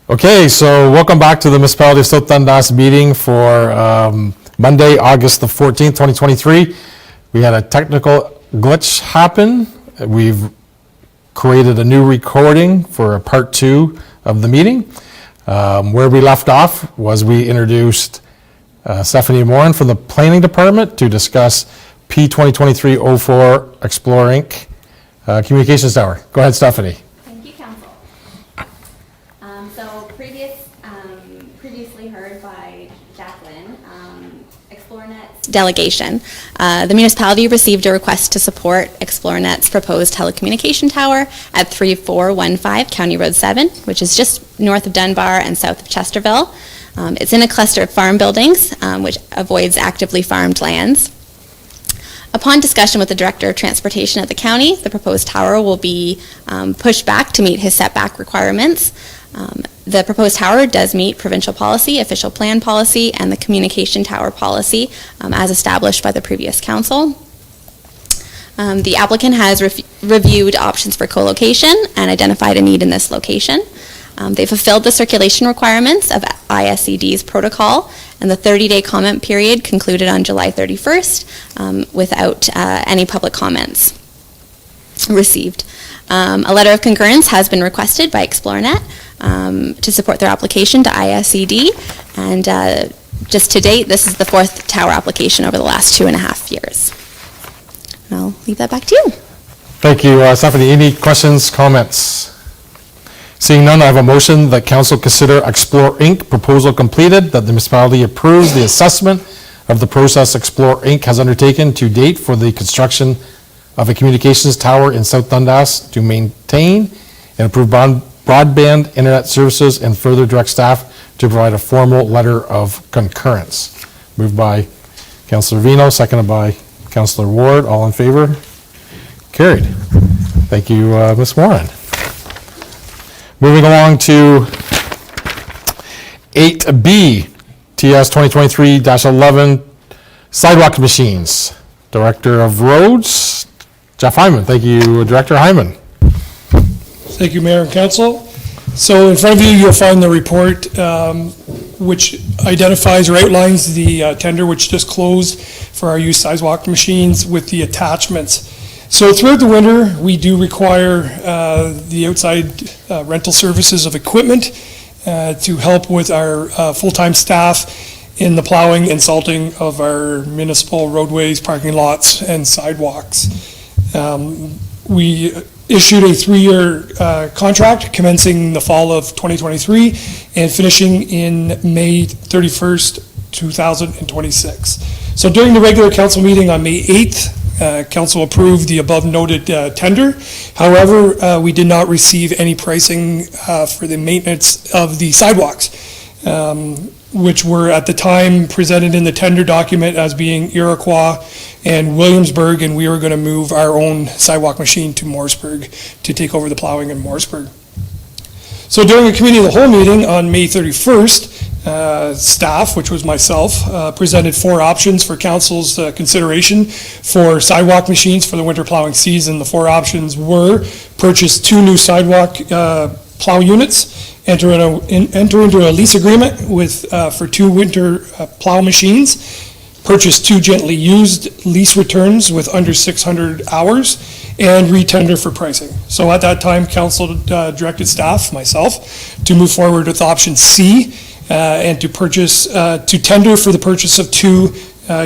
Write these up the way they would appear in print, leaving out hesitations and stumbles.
Okay, so welcome back to the Municipality of South Dundas meeting for Monday, August the 14th, 2023. We had a technical glitch happen. We've created a new recording for part 2 of the meeting. Where we left off was we introduced Stephanie Morin from the Planning Department to discuss P2023-04 Explore Inc. Communications Tower. Go ahead, Stephanie. Previously heard by Jacqueline, ExploreNet's delegation. The municipality received a request to support ExploreNet's proposed telecommunication tower at 3415 County Road 7, which is just north of Dunbar and south of Chesterville. It's in a cluster of farm buildings, which avoids actively farmed lands. Upon discussion with the Director of Transportation at the county, the proposed tower will be pushed back to meet his setback requirements. The proposed tower does meet provincial policy, official plan policy, and the communication tower policy as established by the previous council. The applicant has reviewed options for co-location and identified a need in this location. They fulfilled the circulation requirements of ISCD's protocol, and the 30-day comment period concluded on July 31st without any public comments received. A letter of concurrence has been requested by ExploreNet to support their application to ISCD, and just to date, this is the 4th tower application over the last 2.5 years. And I'll leave that back to you. Thank you, Stephanie. Any questions, comments? Seeing none, I have a motion that council consider Explore Inc. proposal completed, that the municipality approves the assessment of the process Explore Inc. has undertaken to date for the construction of a communications tower in South Dundas to maintain and improve broadband internet services, and further direct staff to provide a formal letter of concurrence. Moved by Councillor Vino, seconded by Councillor Ward. All in favor? Carried. Thank you, Ms. Morin. Moving along to 8B, TS 2023-11 sidewalk machines. Director of Roads, Jeff Hyman. Thank you, Director Hyman. Thank you, Mayor and Council. So in front of you, you'll find the report which identifies or outlines the tender which just closed for our used sidewalk machines with the attachments. So throughout the winter, we do require the outside rental services of equipment to help with our full-time staff in the plowing and salting of our municipal roadways, parking lots, and sidewalks. We issued a 3-year contract commencing the fall of 2023 and finishing in May 31st, 2026. So during the regular council meeting on May 8th, council approved the above noted tender. However, we did not receive any pricing for the maintenance of the sidewalks, which were at the time presented in the tender document as being Iroquois and Williamsburg, and we were going to move our own sidewalk machine to Morrisburg to take over the plowing in Morrisburg. So during a committee of the whole meeting on May 31st, staff, which was myself, presented 4 options for council's consideration for sidewalk machines for the winter plowing season. The 4 options were purchase 2 new sidewalk plow units, enter into a lease agreement with for 2 winter plow machines, purchase 2 gently used lease returns with under 600 hours, and re-tender for pricing. So at that time, council directed staff, myself, to move forward with option C and to tender for the purchase of 2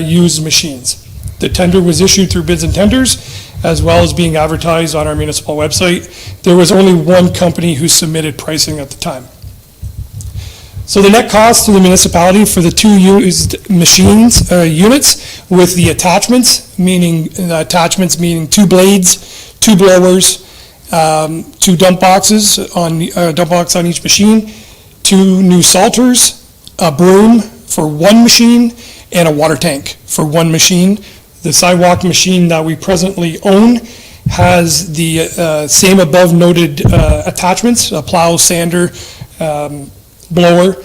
used machines. The tender was issued through bids and tenders, as well as being advertised on our municipal website. There was only 1 company who submitted pricing at the time. So the net cost to the municipality for the 2 used machines, units, with the attachments, meaning 2 blades, 2 blowers, 2 dump boxes on each machine, 2 new salters, a broom for 1 machine, and a water tank for 1 machine. The sidewalk machine that we presently own has the same above noted attachments, a plow, sander, blower,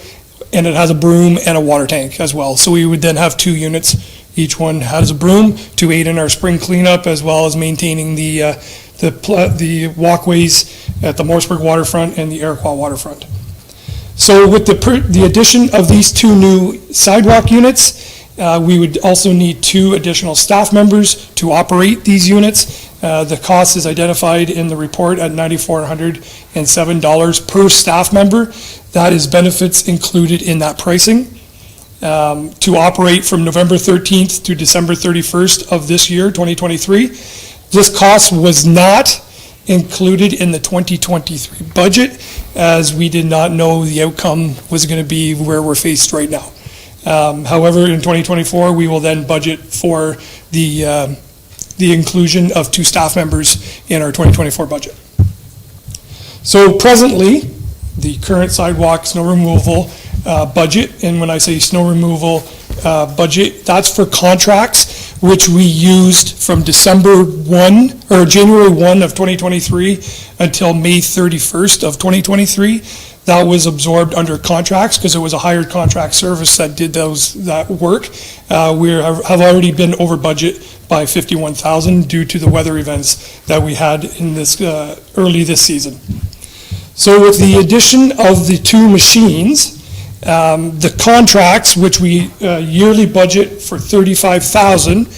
and it has a broom and a water tank as well. So we would then have 2 units. Each one has a broom to aid in our spring cleanup, as well as maintaining the walkways at the Morrisburg waterfront and the Iroquois waterfront. So with the addition of these 2 new sidewalk units, we would also need 2 additional staff members to operate these units. The cost is identified in the report at $9,407 per staff member. That is benefits included in that pricing. To operate from November 13th to December 31st of this year, 2023. This cost was not included in the 2023 budget, as we did not know the outcome was going to be where we're faced right now. However, in 2024, we will then budget for the inclusion of 2 staff members in our 2024 budget. So presently, the current sidewalk snow removal budget, and when I say snow removal budget, that's for contracts which we used from December 1 or January 1 of 2023 until May 31st of 2023. That was absorbed under contracts because it was a hired contract service that did that work. We have already been over budget by $51,000 due to the weather events that we had in this early this season. So with the addition of the 2 machines, the contracts, which we yearly budget for $35,000,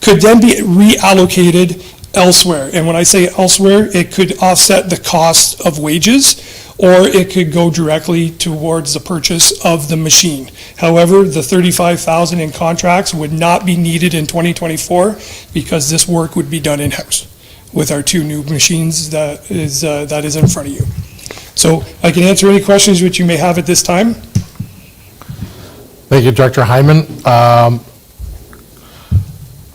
could then be reallocated elsewhere. And when I say elsewhere, it could offset the cost of wages, or it could go directly towards the purchase of the machine. However, the $35,000 in contracts would not be needed in 2024 because this work would be done in-house with our 2 new machines that is in front of you. So I can answer any questions which you may have at this time. Thank you, Director Hyman.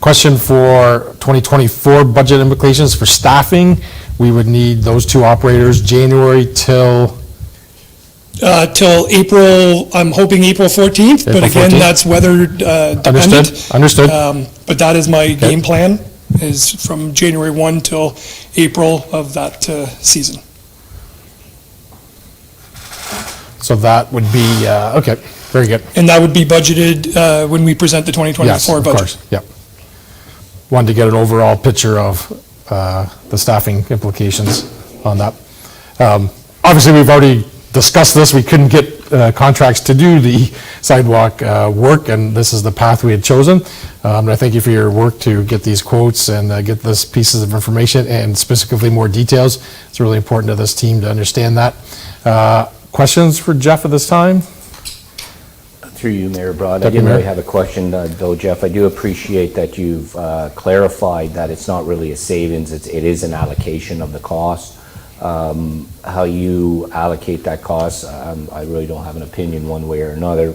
Question for 2024 budget implications for staffing. We would need those 2 operators January till April, I'm hoping April 14th, but April again, 14th. that's weather dependent. Understood. But that is my game plan, is from January 1 till April of that season. So that would be, okay, very good. And that would be budgeted when we present the 2024 Yes, of budget. course, yep. Wanted to get an overall picture of the staffing implications on that. Obviously, we've already discussed this. We couldn't get contracts to do the sidewalk work, and this is the path we had chosen. And I thank you for your work to get these quotes and get this pieces of information and specifically more details. It's really important to this team to understand that. Questions for Jeff at this time? Through you, Mayor Broad. I Deputy didn't really Mayor. have a question, though, Jeff. I do appreciate that you've clarified that it's not really a savings, it is an allocation of the cost. How you allocate that cost, I really don't have an opinion one way or another,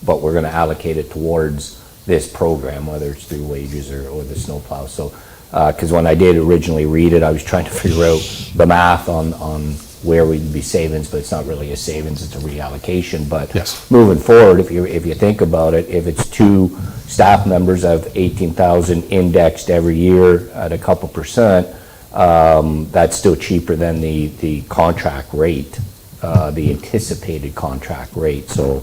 but we're going to allocate it towards this program, whether it's through wages or the snowplow. So, because when I did originally read it, I was trying to figure out the math on where we'd be savings, but it's not really a savings, it's a reallocation. But Yes. moving forward, if you think about it, if it's 2 staff members of 18,000 indexed every year at a couple percent, that's still cheaper than the contract rate, the anticipated contract rate. So,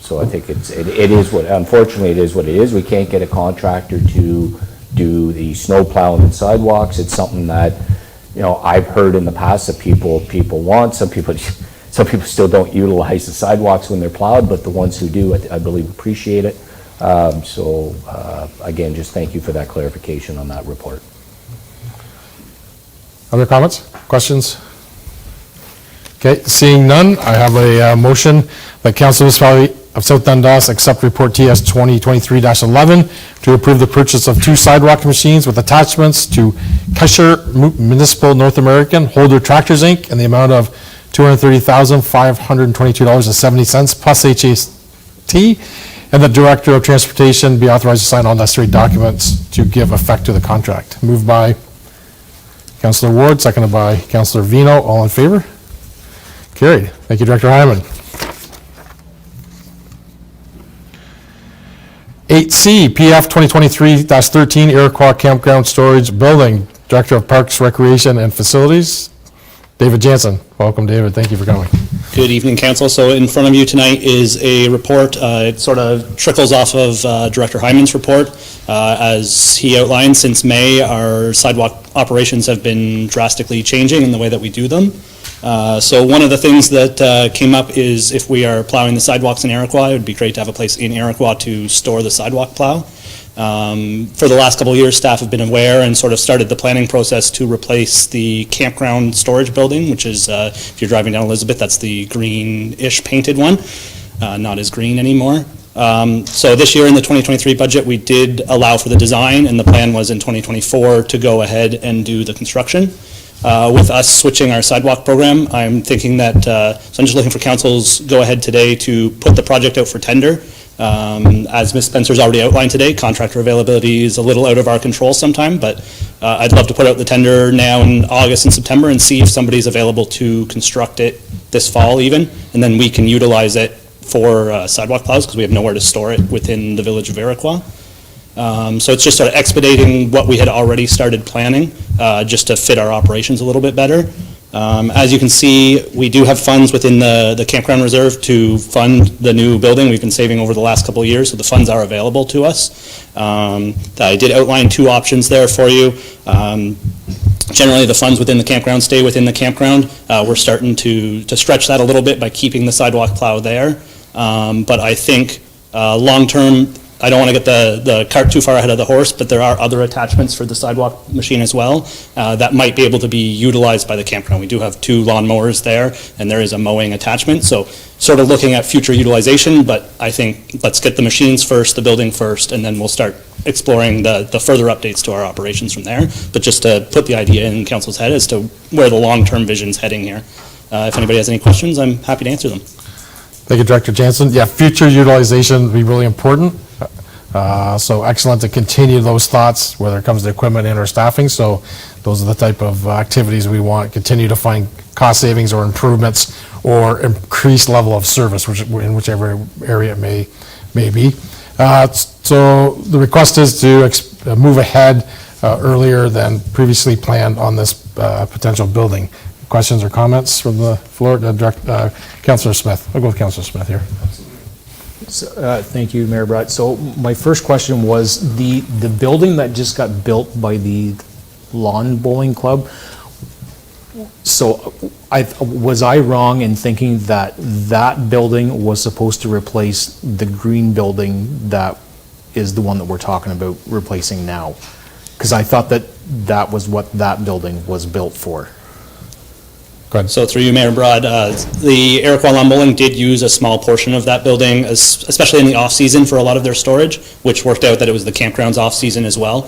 so I think it is what, unfortunately, it is what it is. We can't get a contractor to do the snow plowing and sidewalks. It's something that, I've heard in the past that people want. Some people still don't utilize the sidewalks when they're plowed, but the ones who do, I believe, appreciate it. So again, just thank you for that clarification on that report. Other comments, questions? Okay, seeing none, I have a motion that Council Municipality of South Dundas accept report TS 2023-11 to approve the purchase of 2 sidewalk machines with attachments to Kesher Municipal North American Holder Tractors, Inc. in the amount of $230,522.70 plus HST, and the Director of Transportation be authorized to sign all necessary documents to give effect to the contract. Moved by Councillor Ward, seconded by Councillor Vino. All in favor? Carried. Thank you, Director Hyman. 8C, PF 2023-13, Iroquois Campground Storage Building. Director of Parks, Recreation, and Facilities, David Jansen. Welcome, David. Thank you for coming. Good evening, Council. So in front of you tonight is a report. It sort of trickles off of Director Hyman's report. As he outlined, since May, our sidewalk operations have been drastically changing in the way that we do them. So one of the things that came up is if we are plowing the sidewalks in Iroquois, it would be great to have a place in Iroquois to store the sidewalk plow. For the last couple of years, staff have been aware and sort of started the planning process to replace the campground storage building, which is, if you're driving down Elizabeth, that's the green-ish painted one, not as green anymore. So this year in the 2023 budget, we did allow for the design, and the plan was in 2024 to go ahead and do the construction. With us switching our sidewalk program, I'm thinking that, so I'm just looking for council's go-ahead today to put the project out for tender. As Ms. Spencer's already outlined today, contractor availability is a little out of our control sometime, but I'd love to put out the tender now in August and September and see if somebody's available to construct it this fall even, and then we can utilize it for sidewalk plows because we have nowhere to store it within the village of Iroquois. So it's just sort of expediting what we had already started planning, just to fit our operations a little bit better. As you can see, we do have funds within the campground reserve to fund the new building. We've been saving over the last couple of years, so the funds are available to us. I did outline two options there for you. Generally, the funds within the campground stay within the campground. We're starting to stretch that a little bit by keeping the sidewalk plow there. But I think long-term, I don't want to get the cart too far ahead of the horse, but there are other attachments for the sidewalk machine as well that might be able to be utilized by the campground. We do have 2 lawn mowers there, and there is a mowing attachment. So sort of looking at future utilization, but I think let's get the machines first, the building first, and then we'll start exploring the further updates to our operations from there. But just to put the idea in council's head as to where the long-term vision's heading here. If anybody has any questions, I'm happy to answer them. Thank you, Director Jansen. Yeah, future utilization will be really important. So excellent to continue those thoughts, whether it comes to equipment and or staffing. So those are the type of activities we want, continue to find cost savings or improvements or increased level of service, in whichever area it may be. So the request is to move ahead earlier than previously planned on this potential building. Questions or comments from the floor? Councillor Smith. I'll go with Councillor Smith here. Thank you, Mayor Brett. So my first question was the building that just got built by the lawn bowling club. So was I wrong in thinking that that building was supposed to replace the green building that is the one that we're talking about replacing now? Because I thought that was what that building was built for. So through you, Mayor Broad, the Iroquois Lawn Bowling did use a small portion of that building, especially in the off-season for a lot of their storage, which worked out that it was the campground's off-season as well.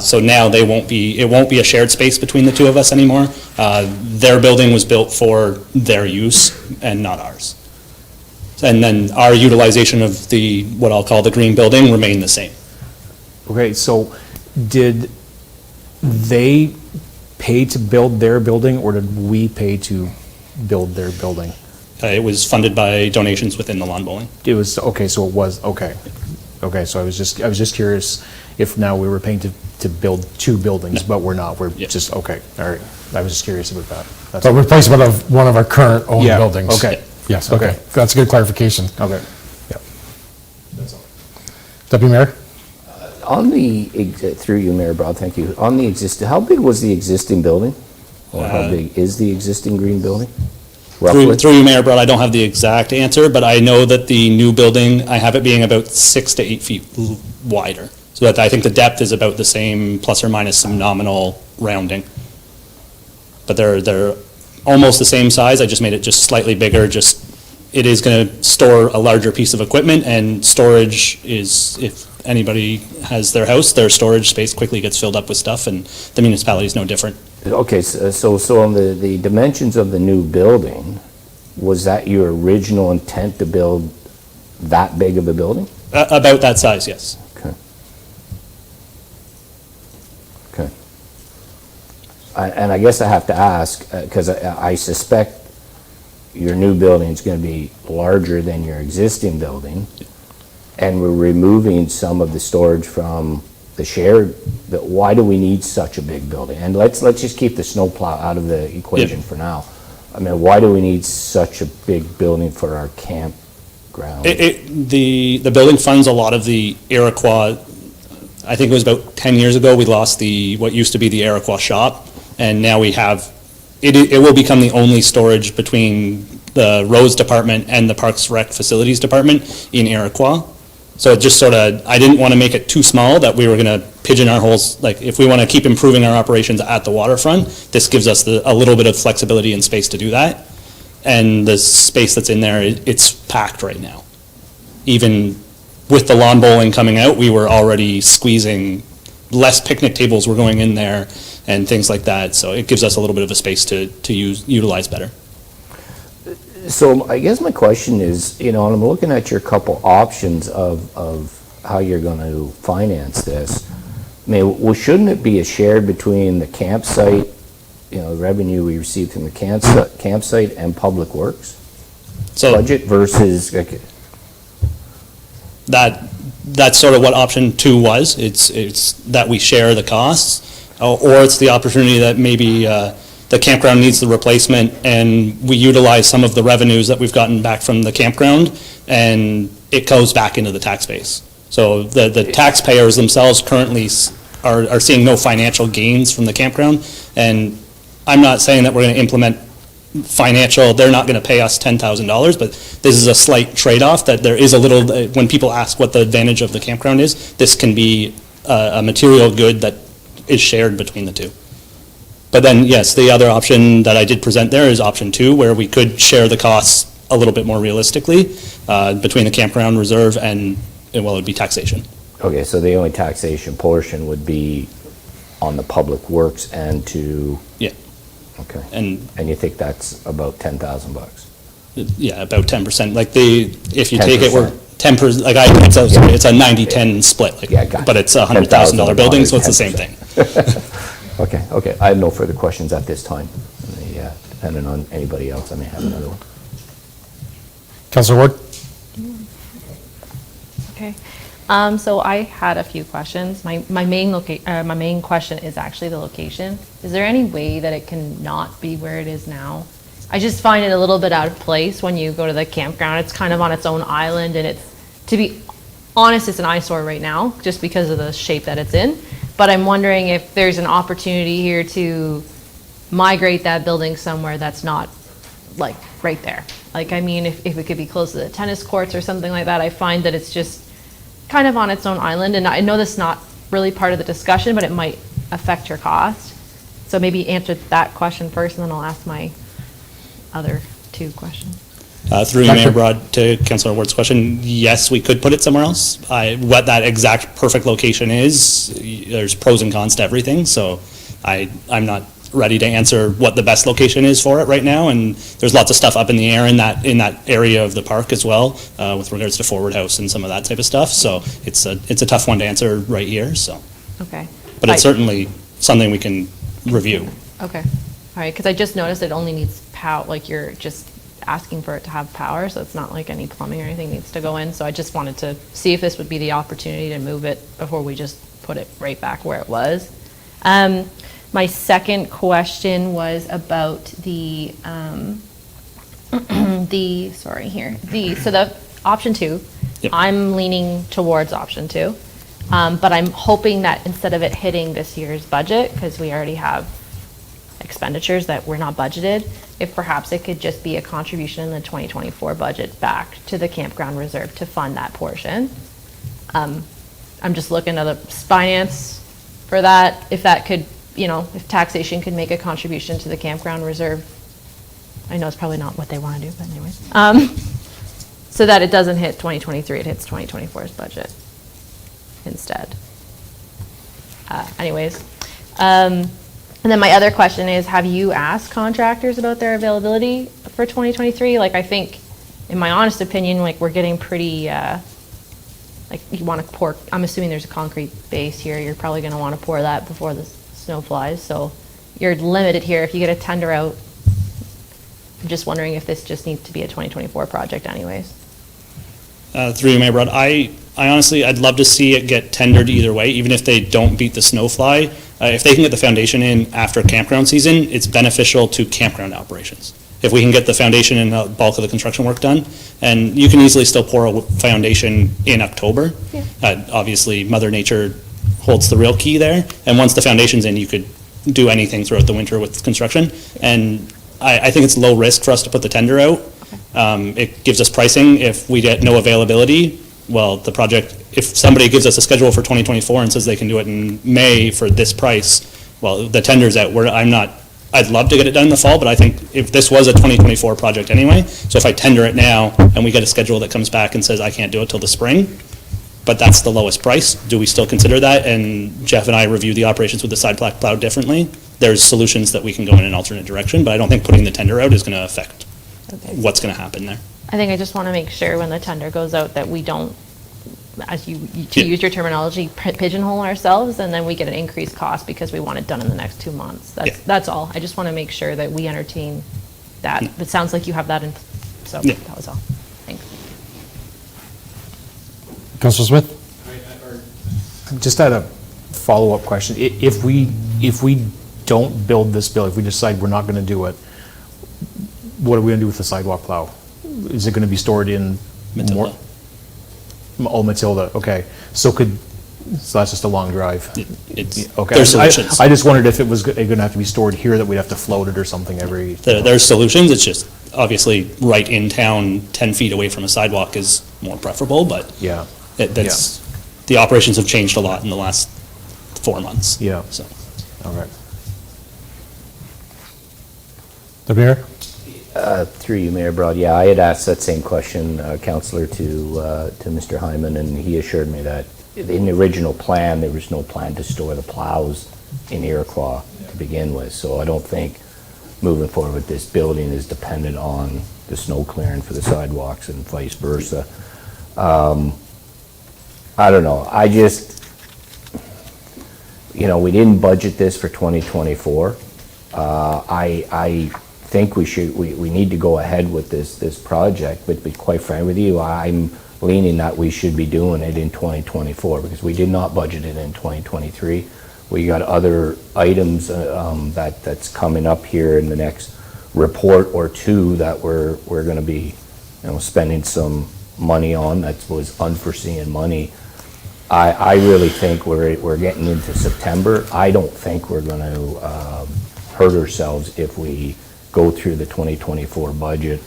So now it won't be a shared space between the two of us anymore. Their building was built for their use and not ours. And then our utilization of what I'll call the green building remained the same. Okay, so did they pay to build their building, or did we pay to build their building? It was funded by donations within the lawn bowling. It was, okay, so it was, okay. Okay, so I was just curious if now we were paying to build 2 buildings, but we're not, we're just, okay, all right. I was just curious about that. That's So replacement of one of our current owned Yeah, buildings. okay. Yes, okay. That's a good clarification. Okay. Deputy Mayor? On the, through you, Mayor Broad, thank you. On the existing, how big was the existing building? Or how big is the existing green building? Roughly? Through you, Mayor Broad, I don't have the exact answer, but I know that the new building, I have it being about 6 to 8 feet wider. So that I think the depth is about the same, plus or minus some nominal rounding. But they're almost the same size. I just made it just slightly bigger. It is going to store a larger piece of equipment, and storage is, if anybody has their house, their storage space quickly gets filled up with stuff, and the municipality is no different. Okay, so on the dimensions of the new building, was that your original intent to build that big of a building? About that size, yes. Okay. And I guess I have to ask, because I suspect your new building is going to be larger than your existing building, and we're removing some of the storage from the shared, why do we need such a big building? And let's just keep the snowplow out of the equation for now. I mean, why do we need such a big building for our campground? The building funds a lot of the Iroquois. I think it was about 10 years ago we lost what used to be the Iroquois shop, and now we have it will become the only storage between the roads department and the Parks Rec Facilities Department in Iroquois. So it just sort of, I didn't want to make it too small that we were going to pigeon our holes. Like, if we want to keep improving our operations at the waterfront, this gives us a little bit of flexibility and space to do that. And the space that's in there, it's packed right now. Even with the lawn bowling coming out, we were already squeezing, less picnic tables were going in there and things like that. So it gives us a little bit of a space to utilize better. So I guess my question is, you know, and I'm looking at your couple options of how you're going to finance this. I mean, well, shouldn't it be a shared between the campsite, you know, the revenue we receive from the campsite and Public Works So budget versus, that's sort of what option 2 was. It's that we share the costs, or it's the opportunity that maybe the campground needs the replacement and we utilize some of the revenues that we've gotten back from the campground and it goes back into the tax base. So the taxpayers themselves currently are seeing no financial gains from the campground. And I'm not saying that we're going to implement financial, they're not going to pay us $10,000, but this is a slight trade-off that there is a little, when people ask what the advantage of the campground is, this can be a material good that is shared between the two. But then, yes, the other option that I did present there is option 2, where we could share the costs a little bit more realistically between the campground reserve and, well, it would be taxation. okay, so the only taxation portion would be on the Public Works and to... Yeah. Okay. And And you think that's about $10,000? yeah, about 10%. Like if you take it, 10%. we're 10%, like it's a 90-10 split. Like, Yeah, got it. but it's a $100,000 building, so it's the same 10%. thing. Okay, I have no further questions at this time. Depending on anybody else, I may have another one. Councillor Ward? Okay. So I had a few questions. My main question is actually the location. Is there any way that it can not be where it is now? I just find it a little bit out of place when you go to the campground. It's kind of on its own island, and to be honest, it's an eyesore right now, just because of the shape that it's in. But I'm wondering if there's an opportunity here to migrate that building somewhere that's not like right there. Like, I mean, if it could be close to the tennis courts or something like that. I find that it's just kind of on its own island, and I know that's not really part of the discussion, but it might affect your cost. So maybe answer that question first, and then I'll ask my other 2 questions. Through you, Mayor Broad, to Councillor Ward's question, yes, we could put it somewhere else. What that exact perfect location is, there's pros and cons to everything, so I'm not ready to answer what the best location is for it right now, and there's lots of stuff up in the air in that area of the park as well, with regards to Forward House and some of that type of stuff, so it's a tough one to answer right here, so. Okay. But it's certainly something we can review. Okay. All right, because I just noticed it only needs power, like you're just asking for it to have power, so it's not like any plumbing or anything needs to go in, so I just wanted to see if this would be the opportunity to move it before we just put it right back where it was. My second question was about the option 2. Yep. I'm leaning towards option 2, but I'm hoping that instead of it hitting this year's budget, because we already have expenditures that were not budgeted, if perhaps it could just be a contribution in the 2024 budget back to the campground reserve to fund that portion. I'm just looking at the finance for that, if that could, if taxation could make a contribution to the campground reserve. I know it's probably not what they want to do, but anyways. So that it doesn't hit 2023, it hits 2024's budget instead. And then my other question is, have you asked contractors about their availability for 2023? Like, I think, in my honest opinion, like, we're getting pretty, like, you want to pour, I'm assuming there's a concrete base here, you're probably going to want to pour that before the snow flies, so you're limited here if you get a tender out. I'm just wondering if this just needs to be a 2024 project anyways. Through you, Mayor Broad, I honestly, I'd love to see it get tendered either way, even if they don't beat the snowfly. If they can get the foundation in after campground season, it's beneficial to campground operations. If we can get the foundation and the bulk of the construction work done, and you can easily still pour a foundation in October. Yeah. Obviously, Mother Nature holds the real key there, and once the foundation's in, you could do anything throughout the winter with construction. And I think it's low risk for us to put the tender out. It gives us pricing. If we get no availability, well, the project, if somebody gives us a schedule for 2024 and says they can do it in May for this price, well, the tender's out. I'd love to get it done in the fall, but I think if this was a 2024 project anyway, so if I tender it now and we get a schedule that comes back and says I can't do it till the spring, but that's the lowest price, do we still consider that? And Jeff and I review the operations with the side plow differently. There's solutions that we can go in an alternate direction, but I don't think putting the tender out is going to affect what's going to happen there. I think I just want to make sure when the tender goes out that we don't, as to use your terminology, pigeonhole ourselves, and then we get an increased cost because we want it done in the next 2 months. That's all. I just want to make sure that we entertain that. It sounds like you have that in, so that was all. Thanks. Councillor Smith? Just had a follow-up question. If we don't build this bill, if we decide we're not going to do it, what are we going to do with the sidewalk plow? Is it going to be stored in Matilda. Oh, Matilda, okay. So that's just a long drive? Okay. There's solutions. I just wondered if it was going to have to be stored here, that we'd have to float it or something every... There's solutions. It's just obviously right in town, 10 feet away from a sidewalk is more preferable, but Yeah. The operations have changed a lot in the last 4 months. Yeah. So. All right. The mayor? Through you, Mayor Broad, yeah, I had asked that same question, Councillor, to Mr. Hyman, and he assured me that in the original plan, there was no plan to store the plows in Iroquois to begin with, so I don't think moving forward with this building is dependent on the snow clearing for the sidewalks and vice versa. I don't know, we didn't budget this for 2024. I think we need to go ahead with this project, but to be quite frank with you, I'm leaning that we should be doing it in 2024 because we did not budget it in 2023. We got other items that's coming up here in the next report or two that we're going to be spending some money on. That was unforeseen money. I really think we're getting into September. I don't think we're going to hurt ourselves if we go through the 2024 budget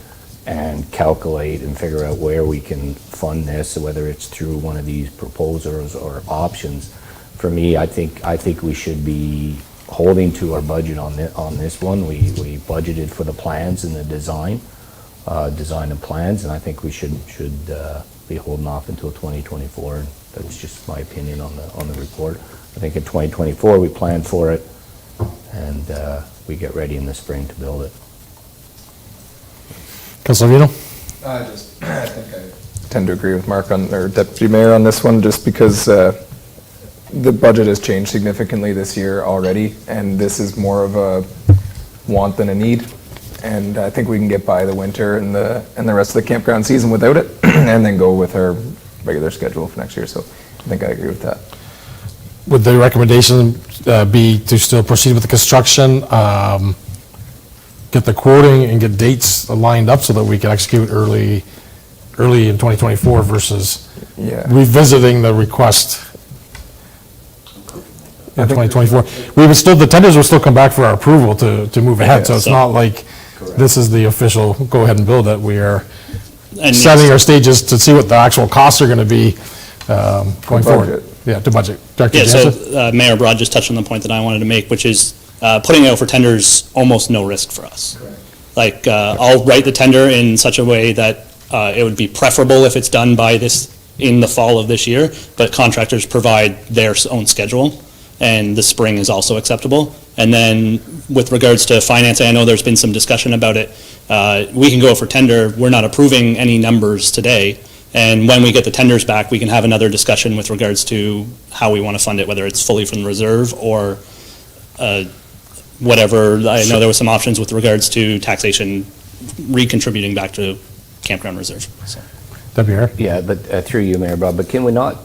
and calculate and figure out where we can fund this, whether it's through one of these proposals or options. For me, I think we should be holding to our budget on this one. We budgeted for the plans and the design and plans, and I think we should be holding off until 2024. That's just my opinion on the report. I think in 2024 we plan for it, and we get ready in the spring to build it. Councillor Vino? I think I tend to agree with Mark or Deputy Mayor on this one, just because the budget has changed significantly this year already, and this is more of a want than a need. And I think we can get by the winter and the rest of the campground season without it, and then go with our regular schedule for next year. So I think I agree with that. Would the recommendation be to still proceed with the construction, get the quoting and get dates lined up so that we can execute early in 2024 versus revisiting the request in 2024? The tenders will still come back for our approval to move ahead, so it's not like this is the official go ahead and build it. We are setting our stages to see what the actual costs are going to be going forward. Yeah, to budget. Director Jansen? So Mayor Broad just touched on the point that I wanted to make, which is putting it out for tenders almost no risk for us. Like I'll write the tender in such a way that it would be preferable if it's done by in the fall of this year, but contractors provide their own schedule, and the spring is also acceptable. And then with regards to financing, I know there's been some discussion about it. We can go for tender. We're not approving any numbers today. And when we get the tenders back, we can have another discussion with regards to how we want to fund it, whether it's fully from the reserve or whatever. I know there were some options with regards to taxation, recontributing back to campground reserve. So. Deputy Mayor? Yeah, but through you, Mayor Broad, but can we not,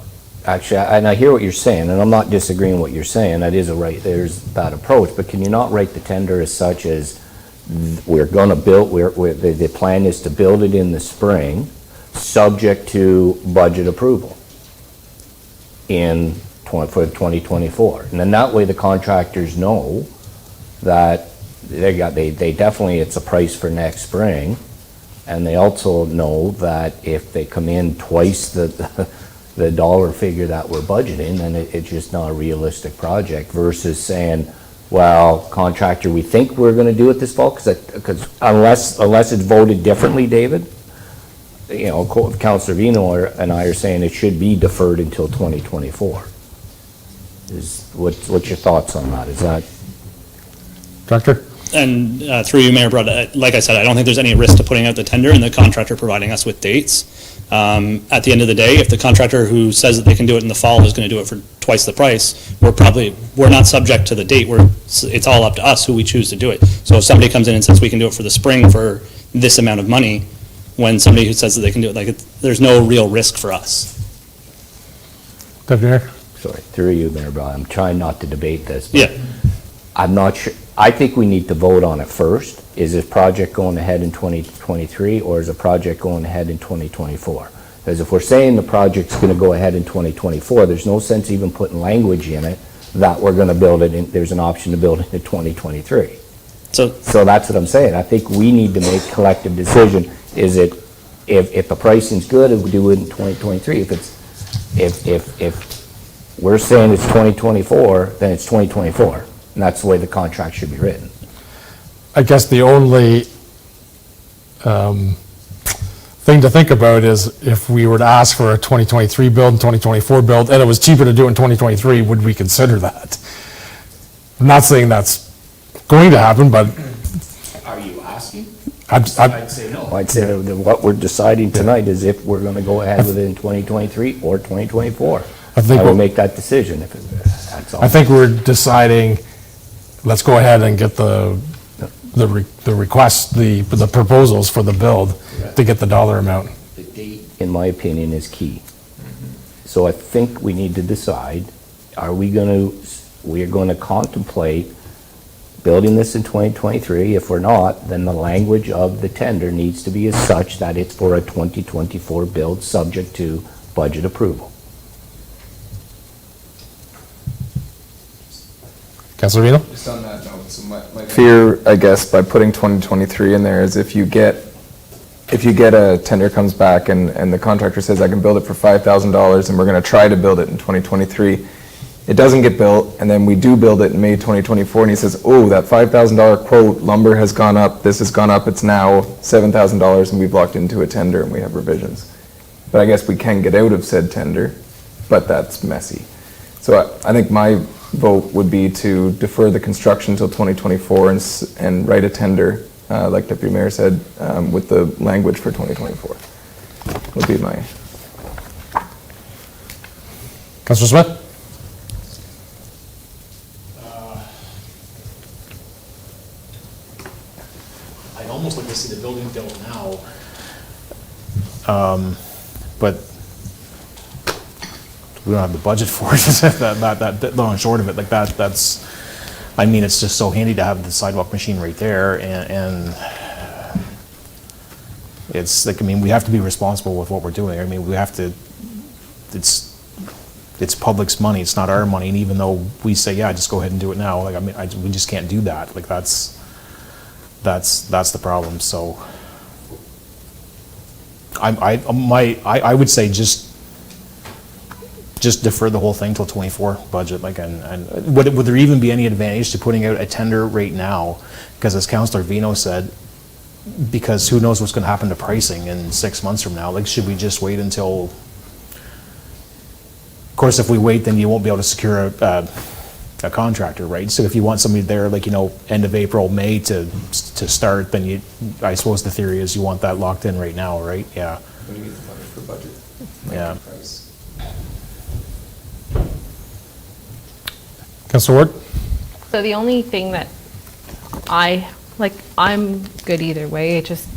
actually, and I hear what you're saying, and I'm not disagreeing with what you're saying, that is there's that approach, but can you not write the tender as such as we're going to build, the plan is to build it in the spring, subject to budget approval for 2024. And then that way the contractors know that they definitely, it's a price for next spring. And they also know that if they come in twice the dollar figure that we're budgeting, then it's just not a realistic project versus saying, well, contractor, we think we're gonna do it this fall, because unless it's voted differently, David, you know, Councilor Vino and I are saying it should be deferred until 2024. What's your thoughts on that? Is that? Director? And through you, Mayor Broad, like I said, I don't think there's any risk to putting out the tender and the contractor providing us with dates. At the end of the day, if the contractor who says that they can do it in the fall is going to do it for twice the price, we're not subject to the date. It's all up to us who we choose to do it. So if somebody comes in and says we can do it for the spring for this amount of money, when somebody who says that they can do it, there's no real risk for us. Deputy Mayor? Sorry, through you, Mayor Brown, I'm trying not to debate this, but Yeah. I'm not sure, I think we need to vote on it first. Is this project going ahead in 2023, or is the project going ahead in 2024? Because if we're saying the project's gonna go ahead in 2024, there's no sense even putting language in it that we're gonna build it in, there's an option to build it in 2023. So So that's what I'm saying. I think we need to make collective decision. Is it, if the pricing's good, we do it in 2023. If we're saying it's 2024, then it's 2024. And that's the way the contract should be written. I guess the only thing to think about is if we were to ask for a 2023 build and 2024 build, and it was cheaper to do in 2023, would we consider that? I'm not saying that's going to happen, but Are you asking? I'd say no. I'd say that what we're deciding tonight is if we're gonna go ahead with it in 2023 or 2024. I think I will we're- make that decision if that's all. I think we're deciding, let's go ahead and get the request, the proposals for the build to get the dollar amount. The date, in my opinion, is key. So I think we need to decide, we're gonna contemplate building this in 2023. If we're not, then the language of the tender needs to be as such that it's for a 2024 build, subject to budget approval. Councilor Vino? Just on that note, so my fear, I guess, by putting 2023 in there is if you get a tender comes back and the contractor says, I can build it for $5,000 and we're gonna try to build it in 2023, it doesn't get built, and then we do build it in May 2024, and he says, oh, that $5,000 quote, lumber has gone up, this has gone up, it's now $7,000, and we've locked into a tender and we have revisions. But I guess we can get out of said tender, but that's messy. So I think my vote would be to defer the construction until 2024 and write a tender, like Deputy Mayor said, with the language for 2024, would be my. Councilor Smith? I'd almost like to see the building built now. But we don't have the budget for it. That long and short of it, like that's, I mean, it's just so handy to have the sidewalk machine right there, and it's like, I mean, we have to be responsible with what we're doing. I mean, we have to, it's public's money, it's not our money, and even though we say, yeah, just go ahead and do it now, like, I mean, we just can't do that. Like, that's the problem, so I would say just defer the whole thing till 24 budget, like, and would there even be any advantage to putting out a tender right now? Because as Councilor Vino said, because who knows what's gonna happen to pricing in 6 months from now, like, should we just wait until, of course, if we wait, then you won't be able to secure a contractor, right? So if you want somebody there, like, you know, end of April, May to start, then I suppose the theory is you want that locked in right now, right? Yeah. When you get the money for budget. Yeah. Councilor Ward? So the only thing that I'm good either way. It just,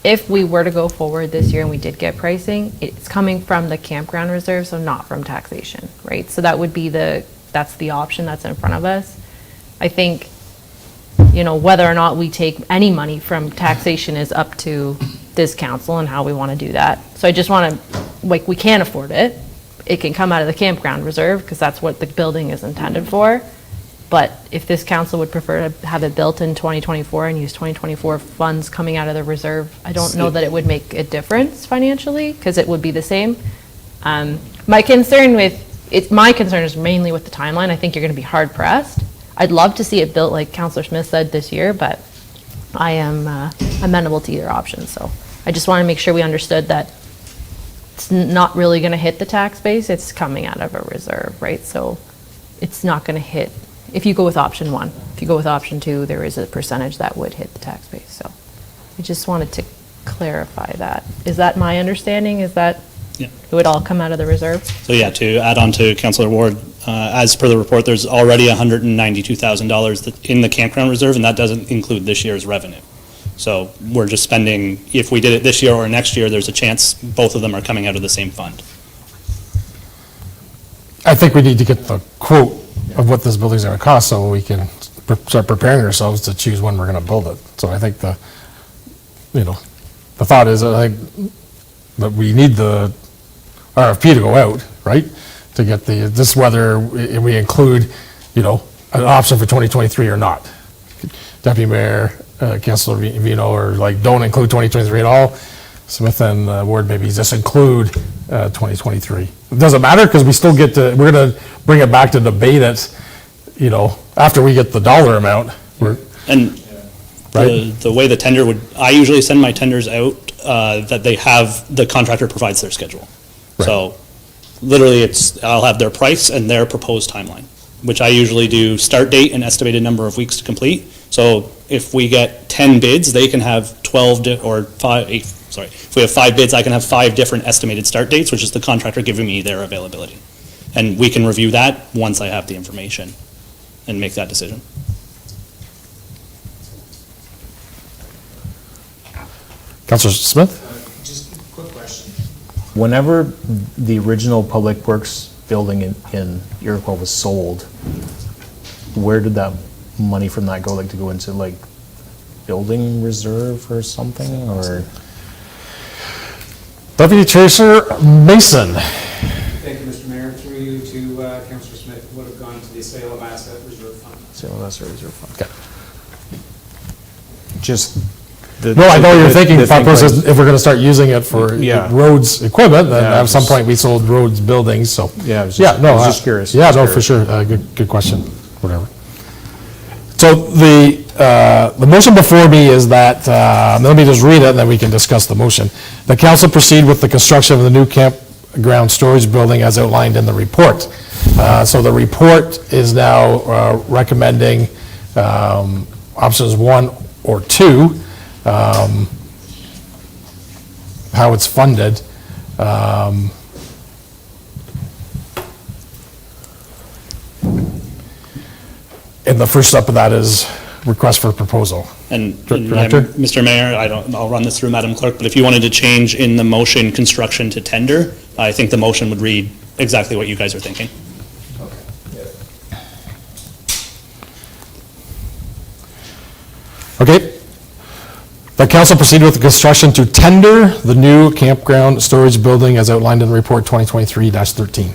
if we were to go forward this year and we did get pricing, it's coming from the campground reserve, so not from taxation, right? So that would be that's the option that's in front of us. I think, you know, whether or not we take any money from taxation is up to this council and how we want to do that. So I just want to, like, we can't afford it. It can come out of the campground reserve because that's what the building is intended for. But if this council would prefer to have it built in 2024 and use 2024 funds coming out of the reserve, I don't know that it would make a difference financially, because it would be the same. My concern is mainly with the timeline. I think you're going to be hard pressed. I'd love to see it built, like Councillor Smith said, this year, but I am amenable to either option. So I just want to make sure we understood that it's not really going to hit the tax base. It's coming out of a reserve, right? So it's not going to hit, if you go with option one. If you go with option two, there is a percentage that would hit the tax base. So I just wanted to clarify that. Is that my understanding? Is that Yeah. it would all come out of the reserve? So yeah, to add on to Councillor Ward, as per the report, there's already $192,000 in the campground reserve, and that doesn't include this year's revenue. So we're just spending, if we did it this year or next year, there's a chance both of them are coming out of the same fund. I think we need to get the quote of what this building's gonna cost so we can start preparing ourselves to choose when we're gonna build it. So I think the thought is, I think that we need the RFP to go out, right? To get this whether we include, an option for 2023 or not. Deputy Mayor, Councillor Vino, or don't include 2023 at all. Smith and Ward, maybe just include 2023. It doesn't matter because we still we're going to bring it back to debate it, after we get the dollar amount. And the way the tender I usually send my tenders out, that they have, the contractor provides their schedule. Right. So literally I'll have their price and their proposed timeline, which I usually do start date and estimated number of weeks to complete. So if we get 10 bids, they can have 12 if we have 5 bids, I can have 5 different estimated start dates, which is the contractor giving me their availability. And we can review that once I have the information and make that decision. Councillor Smith? Just a quick question. Whenever the original Public Works building in Iroquois was sold, where did that money from that go, to go into building reserve or something, or? Deputy Treasurer Mason. Thank you, Mr. Mayor. Through you to Councillor Smith, would have gone to the sale of asset reserve fund. Sale of asset reserve fund. Okay. Just. No, I know you're thinking, thought process, if we're going to start using it for Yeah. roads equipment, then Yeah, at some point we sold roads buildings, so. Yeah, I was just curious. Yeah, no, for sure, good question, whatever. So the motion before me is that, let me just read it, and then we can discuss the motion. The council proceed with the construction of the new campground storage building as outlined in the report. So the report is now recommending options 1 or 2, how it's funded. And the first step of that is request for proposal. And Director? Mr. Mayor, I'll run this through Madam Clerk, but if you wanted to change in the motion construction to tender, I think the motion would read exactly what you guys are thinking. Okay. The council proceed with the construction to tender the new campground storage building as outlined in the report 2023-13.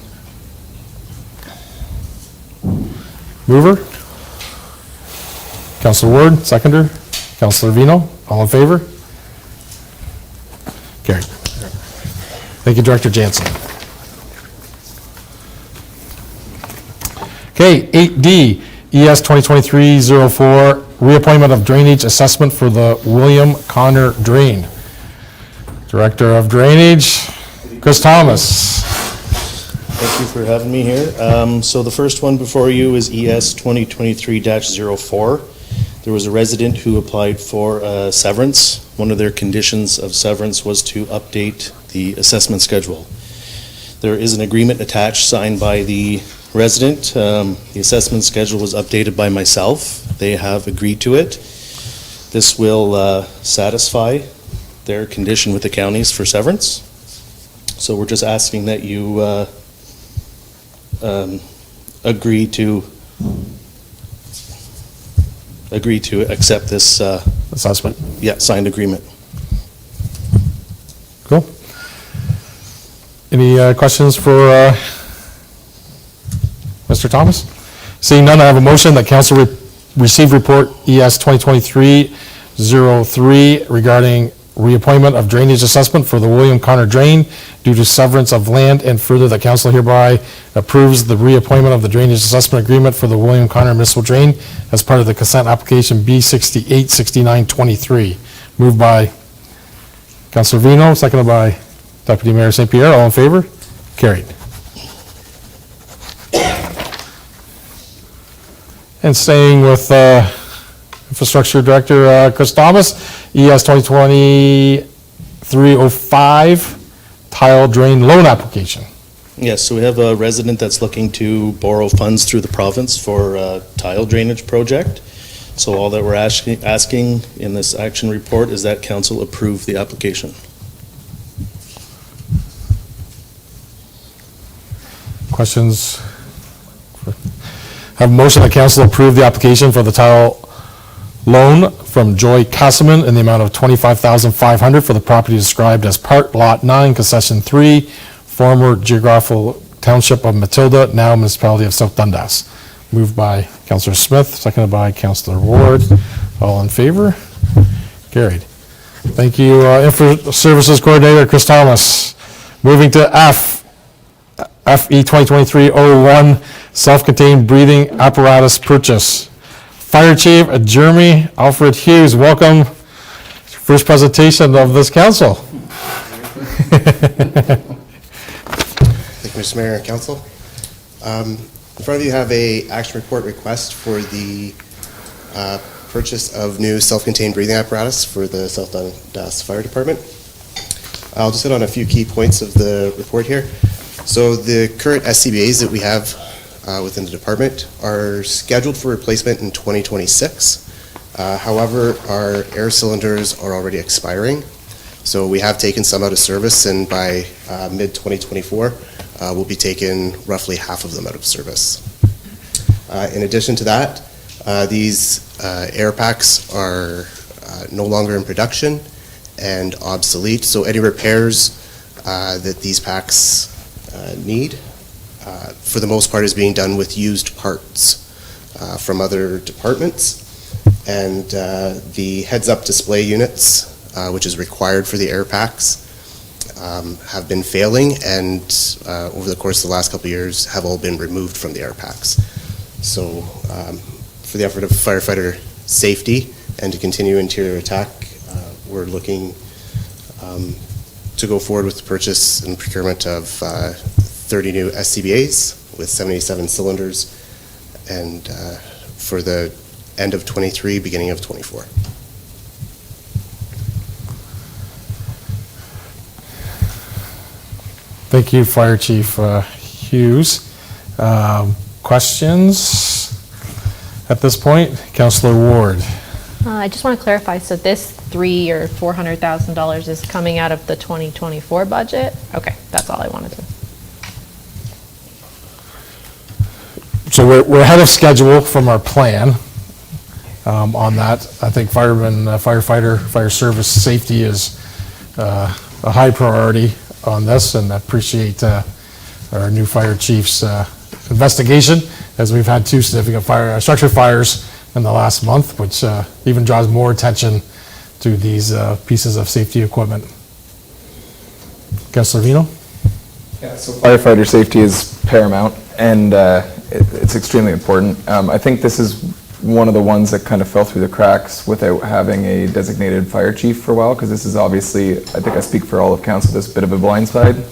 Mover? Councilor Ward, seconder. Councilor Vino, all in favor? Carried. Thank you, Director Jansen. Okay, 8D, ES 2023-04, reappointment of drainage assessment for the William Connor Drain. Director of Drainage, Chris Thomas. Thank you for having me here. So the first one before you is ES 2023-04. There was a resident who applied for severance. One of their conditions of severance was to update the assessment schedule. There is an agreement attached signed by the resident. The assessment schedule was updated by myself. They have agreed to it. This will satisfy their condition with the counties for severance. So we're just asking that you agree to accept this Assessment. signed agreement. Cool. Any questions for Mr. Thomas? Seeing none, I have a motion that council receive report ES 2023-03 regarding reappointment of drainage assessment for the William Connor Drain due to severance of land, and further that council hereby approves the reappointment of the drainage assessment agreement for the William Connor Municipal Drain as part of the consent application B686923. Moved by Councilor Vino, seconded by Deputy Mayor St. Pierre. All in favor? Carried. And staying with Infrastructure Director Chris Thomas, ES 2023-05 tile drain loan application. Yes, so we have a resident that's looking to borrow funds through the province for a tile drainage project. So all that we're asking in this action report is that council approve the application. Questions? Have a motion that council approve the application for the tile loan from Joy Castleman in the amount of $25,500 for the property described as Part Lot 9, Concession 3, former geographical township of Matilda, now municipality of South Dundas. Moved by Councilor Smith, seconded by Councilor Ward. All in favor? Carried. Thank you, Infra Services Coordinator Chris Thomas. Moving to FE 2023-01, self-contained breathing apparatus purchase. Fire Chief Jeremy Alfred Hughes, welcome. First presentation of this council. Thank you, Mr. Mayor and Council. In front of you have a action report request for the purchase of new self-contained breathing apparatus for the South Dundas Fire Department. I'll just hit on a few key points of the report here. So the current SCBAs that we have within the department are scheduled for replacement in 2026. However, our air cylinders are already expiring. So we have taken some out of service, and by mid-2024, we'll be taking roughly half of them out of service. In addition to that, these air packs are no longer in production and obsolete, so any repairs that these packs need, for the most part, is being done with used parts from other departments. And the heads-up display units, which is required for the air packs, have been failing, and over the course of the last couple of years have all been removed from the air packs. So for the effort of firefighter safety and to continue interior attack, we're looking to go forward with the purchase and procurement of 30 new SCBAs with 77 cylinders, and for the end of 23, beginning of 24. Thank you, Fire Chief Hughes. Questions at this point? Councilor Ward. I just want to clarify, so this $300,000 or $400,000 is coming out of the 2024 budget? Okay, that's all I wanted to. So we're ahead of schedule from our plan on that. I think firefighter, fire service safety is a high priority on this, and I appreciate our new fire chief's investigation, as we've had 2 significant structure fires in the last month, which even draws more attention to these pieces of safety equipment. Councilor Vino? Yeah, so firefighter safety is paramount, and it's extremely important. I think this is one of the ones that kind of fell through the cracks without having a designated fire chief for a while, because this is obviously, I think I speak for all of council, this bit of a blindside,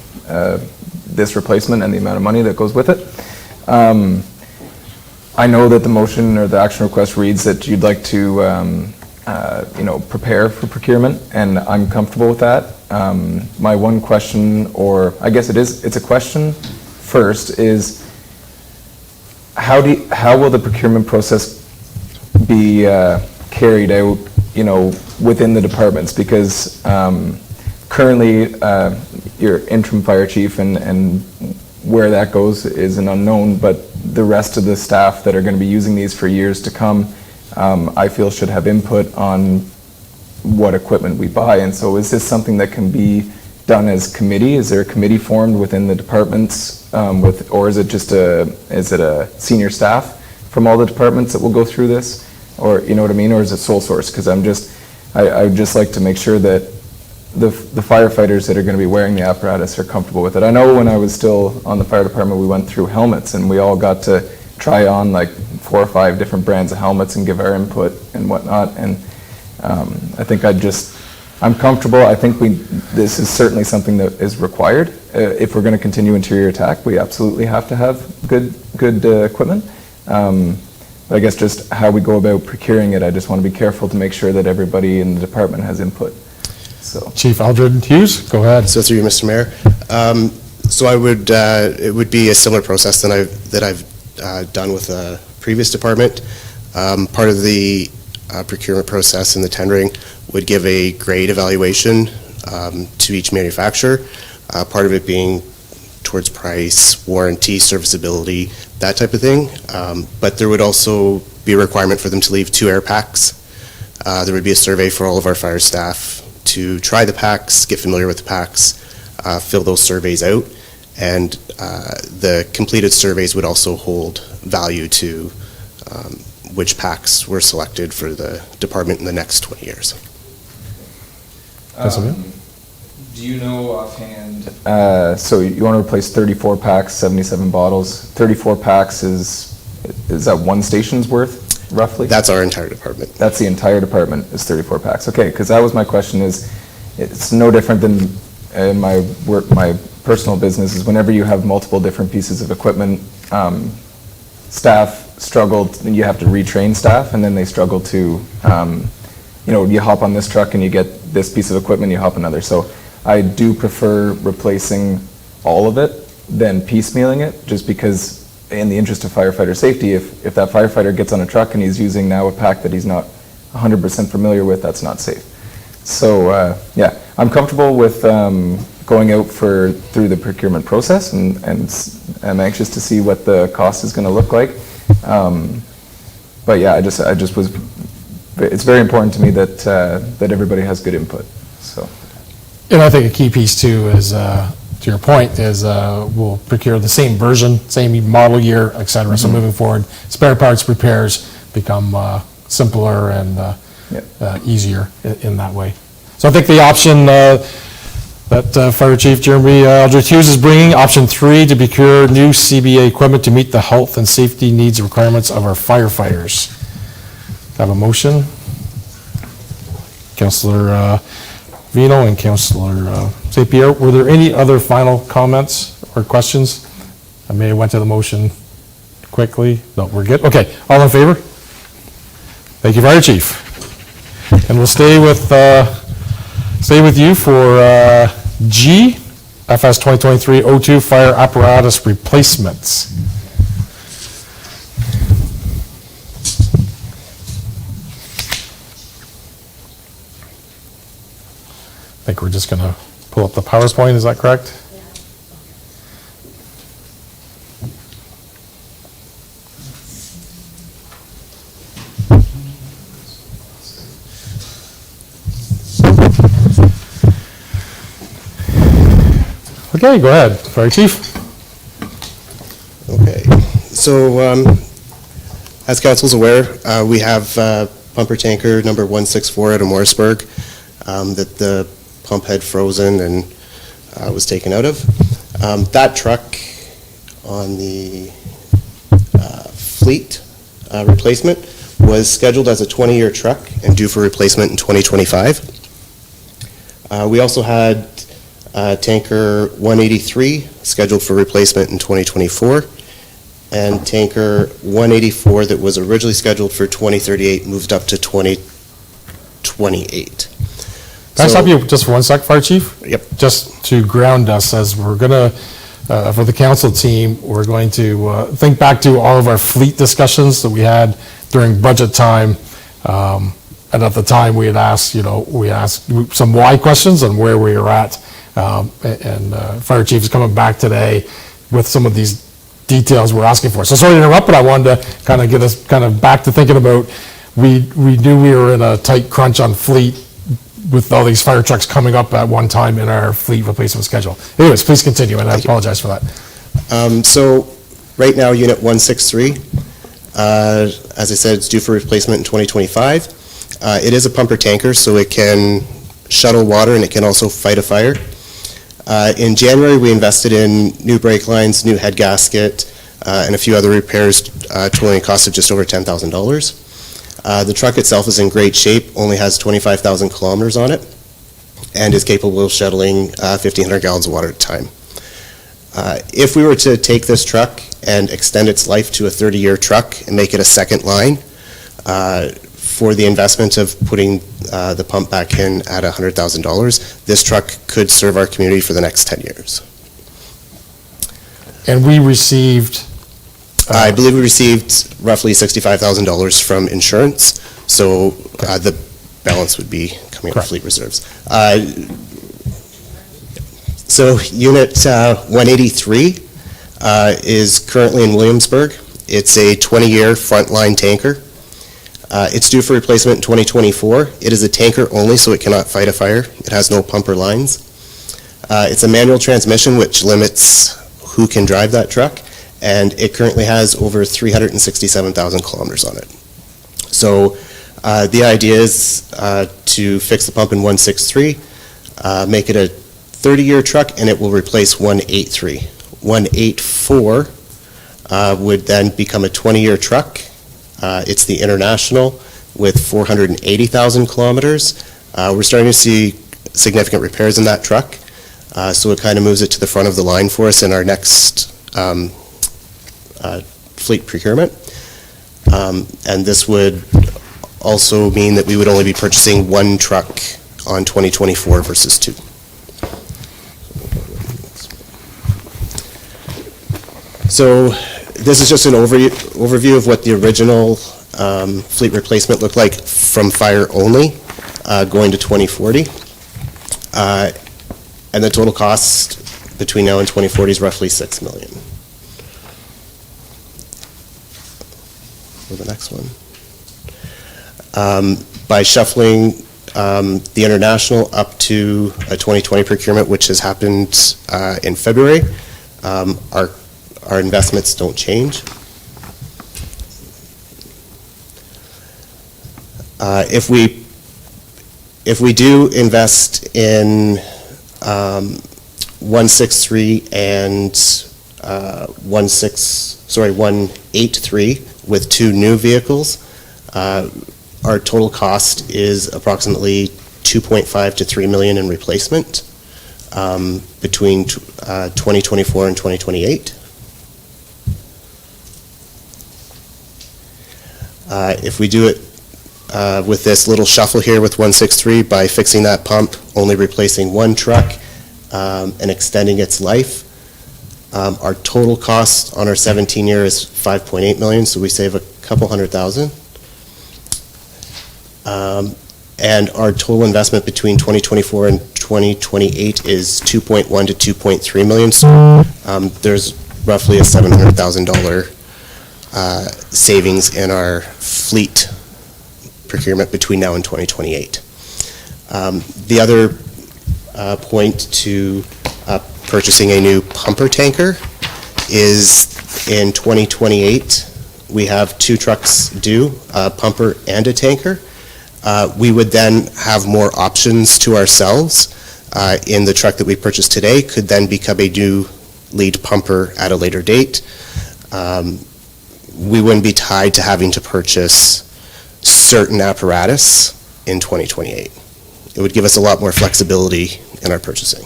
this replacement and the amount of money that goes with it. I know that the motion or the action request reads that you'd like to prepare for procurement, and I'm comfortable with that. My one question, or I guess it's a question first, is how will the procurement process be carried out, within the departments? Because currently, your interim fire chief and where that goes is an unknown, but the rest of the staff that are going to be using these for years to come, I feel should have input on what equipment we buy. And so is this something that can be done as committee? Is there a committee formed within the departments or is it just a senior staff from all the departments that will go through this? Or, you know what I mean, or is it sole source? Because I would just like to make sure that the firefighters that are going to be wearing the apparatus are comfortable with it. I know when I was still on the fire department, we went through helmets, and we all got to try on like 4 or 5 different brands of helmets and give our input and whatnot, and I think I'm comfortable. I think this is certainly something that is required. If we're going to continue interior attack, we absolutely have to have good equipment. I guess just how we go about procuring it, I just want to be careful to make sure that everybody in the department has input. So, Chief Aldred Hughes, go ahead. So through you, Mr. Mayor. So it would be a similar process that I've done with a previous department. Part of the procurement process and the tendering would give a grade evaluation to each manufacturer. Part of it being towards price, warranty, serviceability, that type of thing. But there would also be a requirement for them to leave 2 air packs. There would be a survey for all of our fire staff to try the packs, get familiar with the packs, fill those surveys out, and the completed surveys would also hold value to which packs were selected for the department in the next 20 years. Do you know offhand? So you want to replace 34 packs, 77 bottles. 34 packs is that one station's worth, roughly? That's our entire department. That's the entire department is 34 packs. Okay, because that was my question. It's no different than in my work, my personal business is whenever you have multiple different pieces of equipment, staff struggled, you have to retrain staff, and then they struggle to, you hop on this truck and you get this piece of equipment, you hop another. So I do prefer replacing all of it than piecemealing it, just because in the interest of firefighter safety, if that firefighter gets on a truck and he's using now a pack that he's not 100% familiar with, that's not safe. So yeah, I'm comfortable with going out through the procurement process, and I'm anxious to see what the cost is going to look like. But yeah, I just was. It's very important to me that everybody has good input. So. And I think a key piece too is, to your point, is we'll procure the same version, same model year, et cetera. So moving forward, spare parts repairs become simpler and easier in that way. So I think the option that Fire Chief Jeremy Aldrich Hughes is bringing, option 3, to procure new CBA equipment to meet the health and safety needs and requirements of our firefighters. Have a motion? Councillor Vino and Councillor St. Pierre, were there any other final comments or questions? I may have went to the motion quickly. No, we're good. Okay, all in favor? Thank you, Fire Chief. And we'll stay with you for G, FS 2023-02 fire apparatus replacements. I think we're just going to pull up the PowerPoint, is that correct? Okay, go ahead, Fire Chief. Okay, so as council's aware, we have pumper tanker number 164 out of Morrisburg that the pump had frozen and was taken out of. That truck on the fleet replacement was scheduled as a 20-year truck and due for replacement in 2025. We also had tanker 183 scheduled for replacement in 2024, and tanker 184 that was originally scheduled for 2038 moved up to 2028. Can I stop you just for 1 sec, Fire Chief? Yep. Just to ground us, as we're going to, for the council team, we're going to think back to all of our fleet discussions that we had during budget time. And at the time, we had asked, we asked some why questions on where we were at. And Fire Chief is coming back today with some of these details we're asking for. So sorry to interrupt, but I wanted to kind of get us kind of back to thinking about, we knew we were in a tight crunch on fleet with all these fire trucks coming up at one time in our fleet replacement schedule. Anyways, please continue, and I apologize for that. So right now, Unit 163 As I said, it's due for replacement in 2025. It is a pumper tanker, so it can shuttle water and it can also fight a fire. In January, we invested in new brake lines, new head gasket, and a few other repairs, totaling a cost of just over $10,000. The truck itself is in great shape, only has 25,000 kilometers on it, and is capable of shuttling 1,500 gallons of water at a time. If we were to take this truck and extend its life to a 30-year truck and make it a second line, for the investment of putting the pump back in at $100,000, this truck could serve our community for the next 10 years. And we received, I believe we received roughly $65,000 from insurance, so the balance would be coming out of Correct. fleet reserves. So Unit 183 is currently in Williamsburg. It's a 20-year frontline tanker. It's due for replacement in 2024. It is a tanker only, so it cannot fight a fire. It has no pumper lines. It's a manual transmission, which limits who can drive that truck, and it currently has over 367,000 kilometers on it. So the idea is to fix the pump in 163, make it a 30-year truck, and it will replace 183. 184 would then become a 20-year truck. It's the International with 480,000 kilometers. We're starting to see significant repairs in that truck, so it kind of moves it to the front of the line for us in our next fleet procurement. And this would also mean that we would only be purchasing one truck on 2024 versus two. So this is just an overview of what the original fleet replacement looked like from fire only, going to 2040. And the total cost between now and 2040 is roughly $6 million. For the next one. By shuffling the International up to a 2020 procurement, which has happened in February, our investments don't change. If we do invest in 163 and 183 with two new vehicles, our total cost is approximately $2.5 to $3 million in replacement between 2024 and 2028. If we do it with this little shuffle here with 163, by fixing that pump, only replacing one truck, and extending its life, our total cost on our 17-year is $5.8 million, so we save a couple $100,000. And our total investment between 2024 and 2028 is $2.1 to $2.3 million, so there's roughly a $700,000 savings in our fleet procurement between now and 2028. The other point to purchasing a new pumper tanker is in 2028, we have two trucks due, a pumper and a tanker. We would then have more options to ourselves in the truck that we purchased today, could then become a new lead pumper at a later date. We wouldn't be tied to having to purchase certain apparatus in 2028. It would give us a lot more flexibility in our purchasing.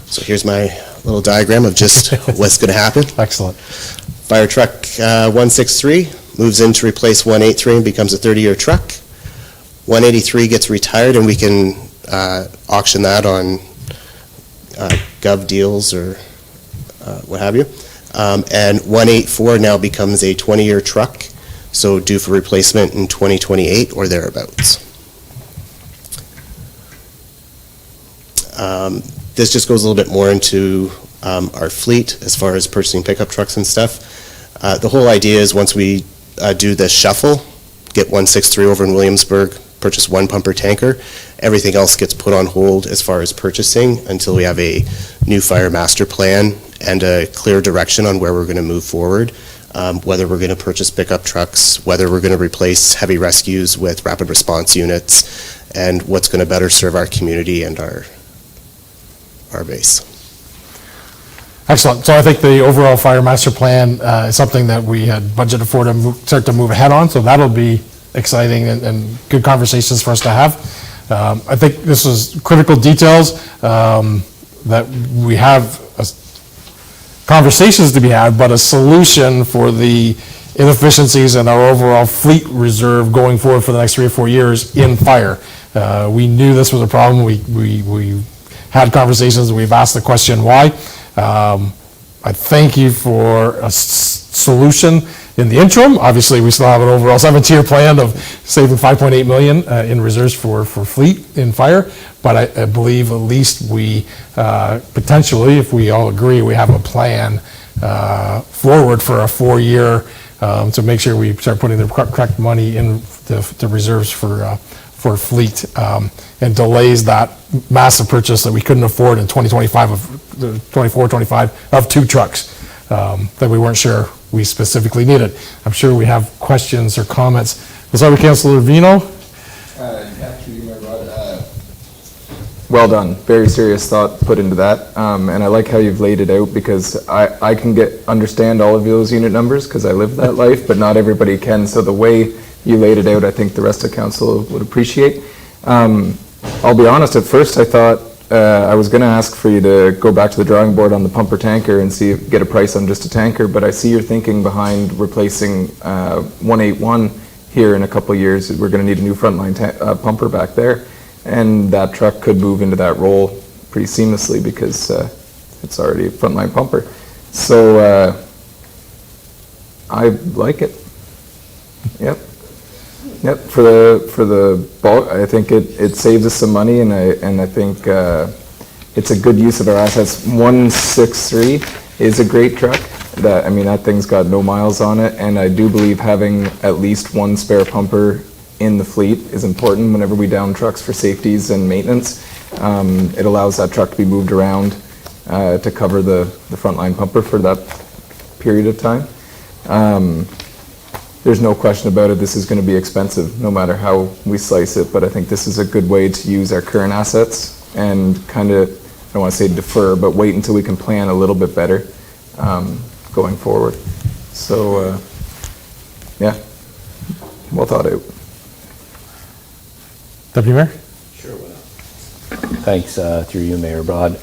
So here's my little diagram of just what's going to happen. excellent. Fire truck 163 moves in to replace 183 and becomes a 30-year truck. 183 gets retired, and we can auction that on Gov Deals or what have you. And 184 now becomes a 20-year truck, so due for replacement in 2028 or thereabouts. This just goes a little bit more into our fleet as far as purchasing pickup trucks and stuff. The whole idea is once we do this shuffle, get 163 over in Williamsburg, purchase one pumper tanker, everything else gets put on hold as far as purchasing until we have a new fire master plan and a clear direction on where we're going to move forward, whether we're going to purchase pickup trucks, whether we're going to replace heavy rescues with rapid response units, and what's going to better serve our community and our base. Excellent. So I think the overall fire master plan is something that we had budgeted for to start to move ahead on, so that'll be exciting and good conversations for us to have. I think this is critical details that we have conversations to be had, but a solution for the inefficiencies in our overall fleet reserve going forward for the next 3 or 4 years in fire. We knew this was a problem. We had conversations, we've asked the question why. I thank you for a solution in the interim. Obviously, we still have an overall 17-year plan of saving $5.8 million in reserves for fleet in fire, but I believe at least we potentially, if we all agree, we have a plan forward for a 4-year to make sure we start putting the correct money in the reserves for fleet and delays that massive purchase that we couldn't afford in 2025 of 24, 25 of 2 trucks that we weren't sure we specifically needed. I'm sure we have questions or comments. We'll start with Councilor Vino. Well done. Very serious thought put into that. And I like how you've laid it out, because I can understand all of those unit numbers because I live that life, but not everybody can. So the way you laid it out, I think the rest of council would appreciate. I'll be honest, at first I thought I was going to ask for you to go back to the drawing board on the pumper tanker and get a price on just a tanker, but I see your thinking behind replacing 181 here in a couple of years. We're going to need a new frontline pumper back there, and that truck could move into that role pretty seamlessly because it's already a frontline pumper. So I like it. Yep. Yep, for the bulk, I think it saves us some money, and I think it's a good use of our assets. 163 is a great truck. That thing's got no miles on it, and I do believe having at least one spare pumper in the fleet is important whenever we down trucks for safeties and maintenance. It allows that truck to be moved around to cover the frontline pumper for that period of time. There's no question about it, this is going to be expensive no matter how we slice it, but I think this is a good way to use our current assets and kind of, I don't want to say defer, but wait until we can plan a little bit better going forward. So, yeah, well thought out. Deputy Mayor? Thanks, through you, Mayor Broad.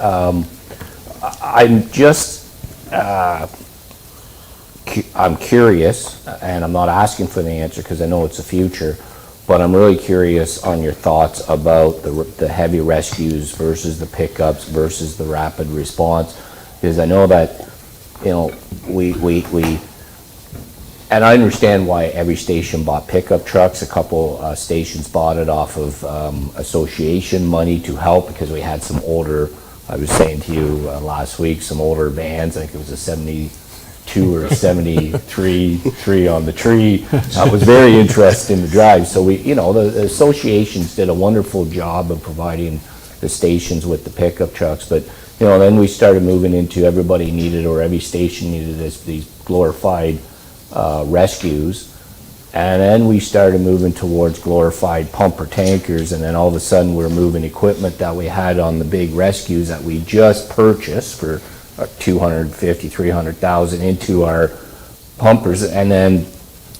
I'm just, I'm curious, and I'm not asking for the answer because I know it's the future, but I'm really curious on your thoughts about the heavy rescues versus the pickups versus the rapid response, because I know that, and I understand why every station bought pickup trucks. A couple stations bought it off of association money to help because we had some older, I was saying to you last week, some older vans. I think it was a 72 or 73 on the tree. That was very interesting to drive. So the associations did a wonderful job of providing the stations with the pickup trucks. But then we started moving into everybody needed, or every station needed these glorified rescues, and then we started moving towards glorified pumper tankers, and then all of a sudden we're moving equipment that we had on the big rescues that we just purchased for $250,000-300,000 into our pumpers, and then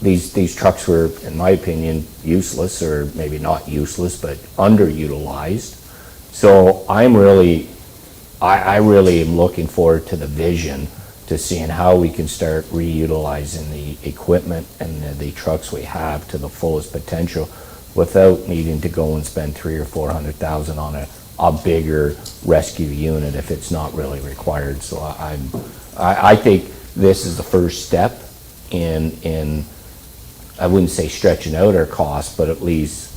these trucks were, in my opinion, useless, or maybe not useless, but underutilized. So I really am looking forward to the vision, to seeing how we can start reutilizing the equipment and the trucks we have to the fullest potential without needing to go and spend $300,000 or $400,000 on a bigger rescue unit if it's not really required. So I think this is the first step in I wouldn't say stretching out our costs, but at least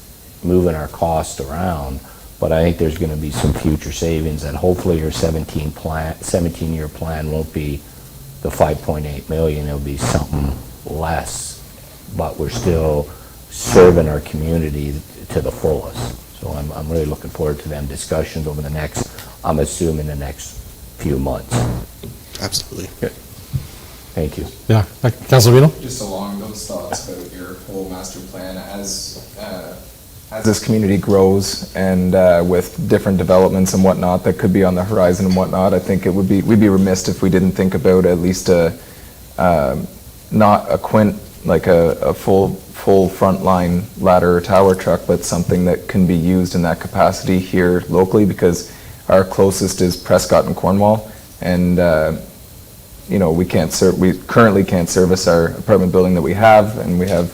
moving our cost around. But I think there's going to be some future savings, and hopefully your 17-year plan won't be the 5.8 million. It'll be something less, but we're still serving our community to the fullest. So I'm really looking forward to them discussions over the next, I'm assuming the next few months. Absolutely. Thank you. Yeah, Councilor Vino? Just along those thoughts about your whole master plan, as this community grows and with different developments and whatnot that could be on the horizon and whatnot, I think we'd be remiss if we didn't think about at least not a full frontline ladder or tower truck, but something that can be used in that capacity here locally, because our closest is Prescott and Cornwall, and we currently can't service our apartment building that we have, and we have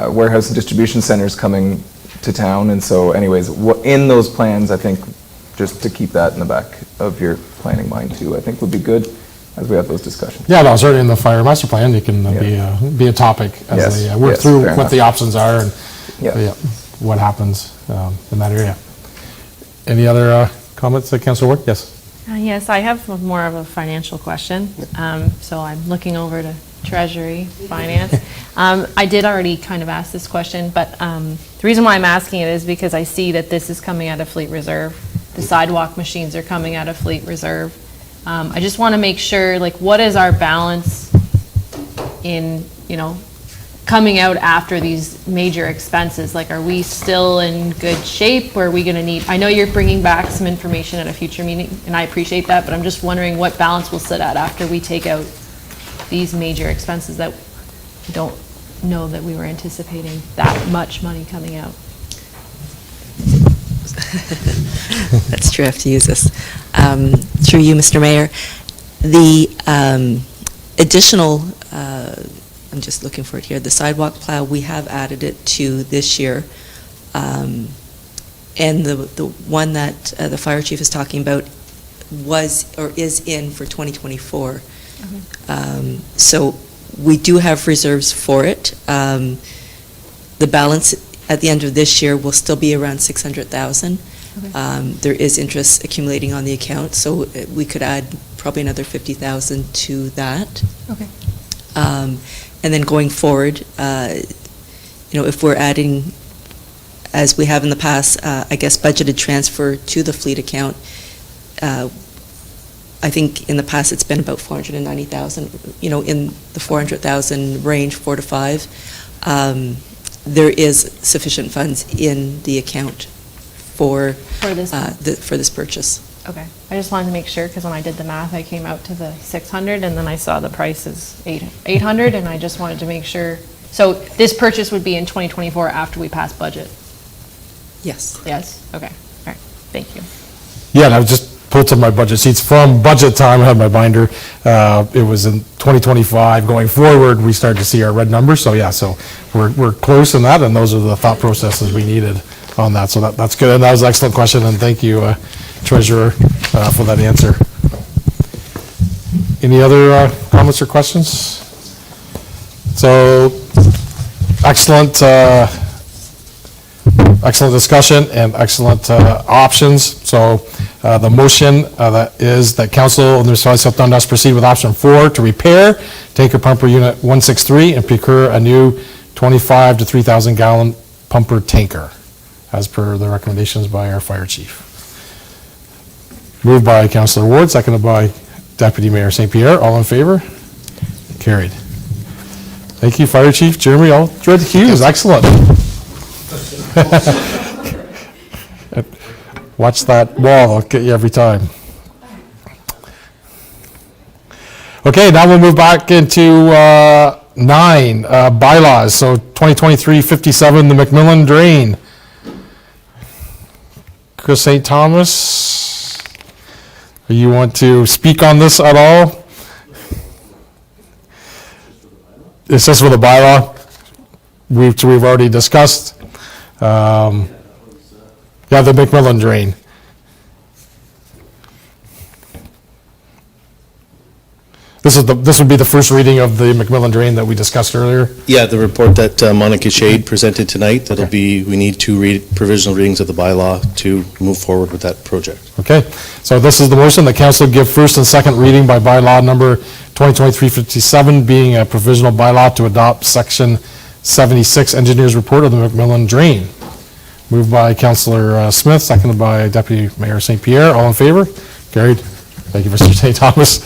warehouse and distribution centers coming to town, and so anyways, in those plans, I think just to keep that in the back of your planning mind too, I think would be good as we have those discussions. Yeah, no, certainly in the fire master plan, it can be a topic as they work through what the options are and what happens in that area. Any other comments, Councilor Ward? Yes. Yes, I have more of a financial question. So I'm looking over to Treasury, Finance. I did already kind of ask this question, but the reason why I'm asking it is because I see that this is coming out of Fleet Reserve. The sidewalk machines are coming out of Fleet Reserve. I just want to make sure, what is our balance in, coming out after these major expenses? Are we still in good shape? Or are we going to need, I know you're bringing back some information at a future meeting, and I appreciate that, but I'm just wondering what balance we'll sit at after we take out these major expenses that we don't know that we were anticipating that much money coming out. That's true, I have to use this. Through you, Mr. Mayor, the additional, I'm just looking for it here, the sidewalk plow, we have added it to this year. And the one that the fire chief is talking about was or is in for 2024. So we do have reserves for it. The balance at the end of this year will still be around 600,000. There is interest accumulating on the account, so we could add probably another 50,000 to that. Okay. And then going forward, if we're adding, as we have in the past, I guess budgeted transfer to the fleet account, I think in the past it's been about 490,000, in the 400,000 range, 4 to 5. There is sufficient funds in the account for this purchase. Okay. I just wanted to make sure, because when I did the math, I came out to the 600, and then I saw the price is 800, and I just wanted to make sure. So this purchase would be in 2024 after we pass budget? Yes. Yes? Okay. All right. Thank you. Yeah, and I just pulled some of my budget sheets from budget time. I had my binder. It was in 2025. Going forward, we started to see our red numbers. So yeah, so we're close in that, and those are the thought processes we needed on that. So that's good, and that was an excellent question, and thank you, Treasurer, for that answer. Any other comments or questions? So excellent discussion and excellent options. So the motion that is that Council of the Municipality of South Dundas proceed with option 4 to repair tanker pumper unit 163 and procure a new 25 to 3,000 gallon pumper tanker, as per the recommendations by our fire chief. Moved by Councillor Ward, seconded by Deputy Mayor St. Pierre. All in favor? Carried. Thank you, Fire Chief Jeremy Aldred Hughes. Excellent. Watch that wall. I'll get you every time. Okay, now we'll move back into 9, bylaws. So 2023-57, the McMillan Drain. Chris St. Thomas, you want to speak on this at all? It's just with a bylaw, which we've already discussed. Yeah, the McMillan Drain. This would be the first reading of the McMillan Drain that we discussed earlier? Yeah, the report that Monica Shade presented tonight, we need 2 provisional readings of the bylaw to move forward with that project. Okay, so this is the motion. The council give first and second reading by bylaw number 2023-57, being a provisional bylaw to adopt section 76 engineer's report of the McMillan Drain. Moved by Councillor Smith, seconded by Deputy Mayor St. Pierre. All in favor? Carried. Thank you, Mr. St. Thomas.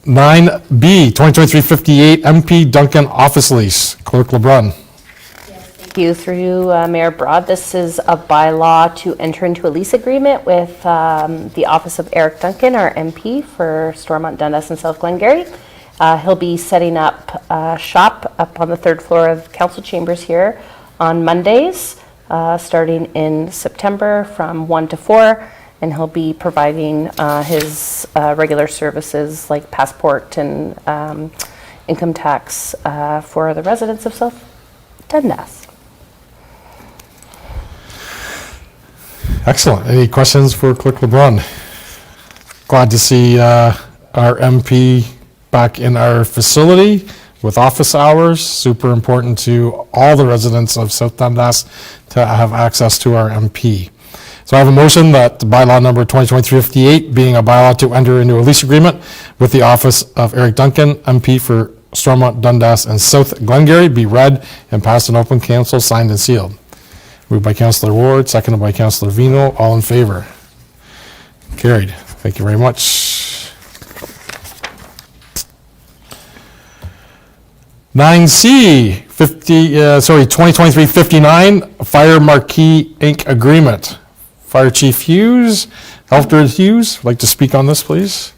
9B, 2023-58 MP Duncan office lease. Clerk LeBrun. Thank you. Through you, Mayor Broad, this is a bylaw to enter into a lease agreement with the office of Eric Duncan, our MP for Stormont, Dundas, and South Glengarry. He'll be setting up shop up on the third floor of council chambers here on Mondays, starting in September from 1 to 4, and he'll be providing his regular services like passport and income tax for the residents of South Dundas. Excellent. Any questions for Clerk LeBrun? Glad to see our MP back in our facility with office hours. Super important to all the residents of South Dundas to have access to our MP. So I have a motion that bylaw number 2023-58, being a bylaw to enter into a lease agreement with the office of Eric Duncan, MP for Stormont, Dundas, and South Glengarry, be read and passed in open council, signed and sealed. Moved by Councillor Ward, seconded by Councillor Vino. All in favor? Carried. Thank you very much. 9C, 2023-59, Fire Marquee Inc. Agreement. Fire Chief Hughes, Alfred Hughes, would like to speak on this, please.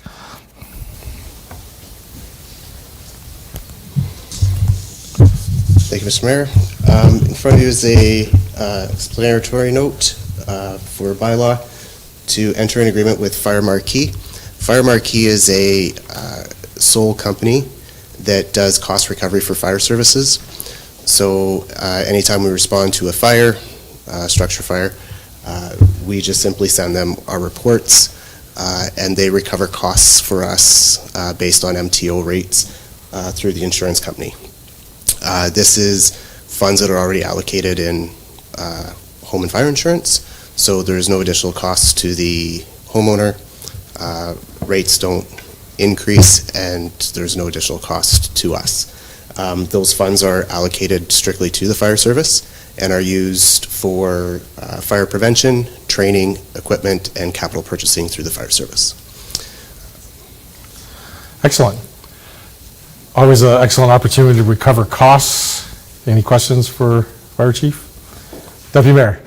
Thank you, Mr. Mayor. In front of you is a explanatory note for bylaw to enter an agreement with Fire Marquee. Fire Marquee is a sole company that does cost recovery for fire services. So anytime we respond to a fire, structure fire, we just simply send them our reports and they recover costs for us based on MTO rates through the insurance company. This is funds that are already allocated in home and fire insurance, so there is no additional cost to the homeowner. Rates don't increase, and there's no additional cost to us. Those funds are allocated strictly to the fire service and are used for fire prevention, training, equipment, and capital purchasing through the fire service. Excellent. Always an excellent opportunity to recover costs. Any questions for Fire Chief? Deputy Mayor.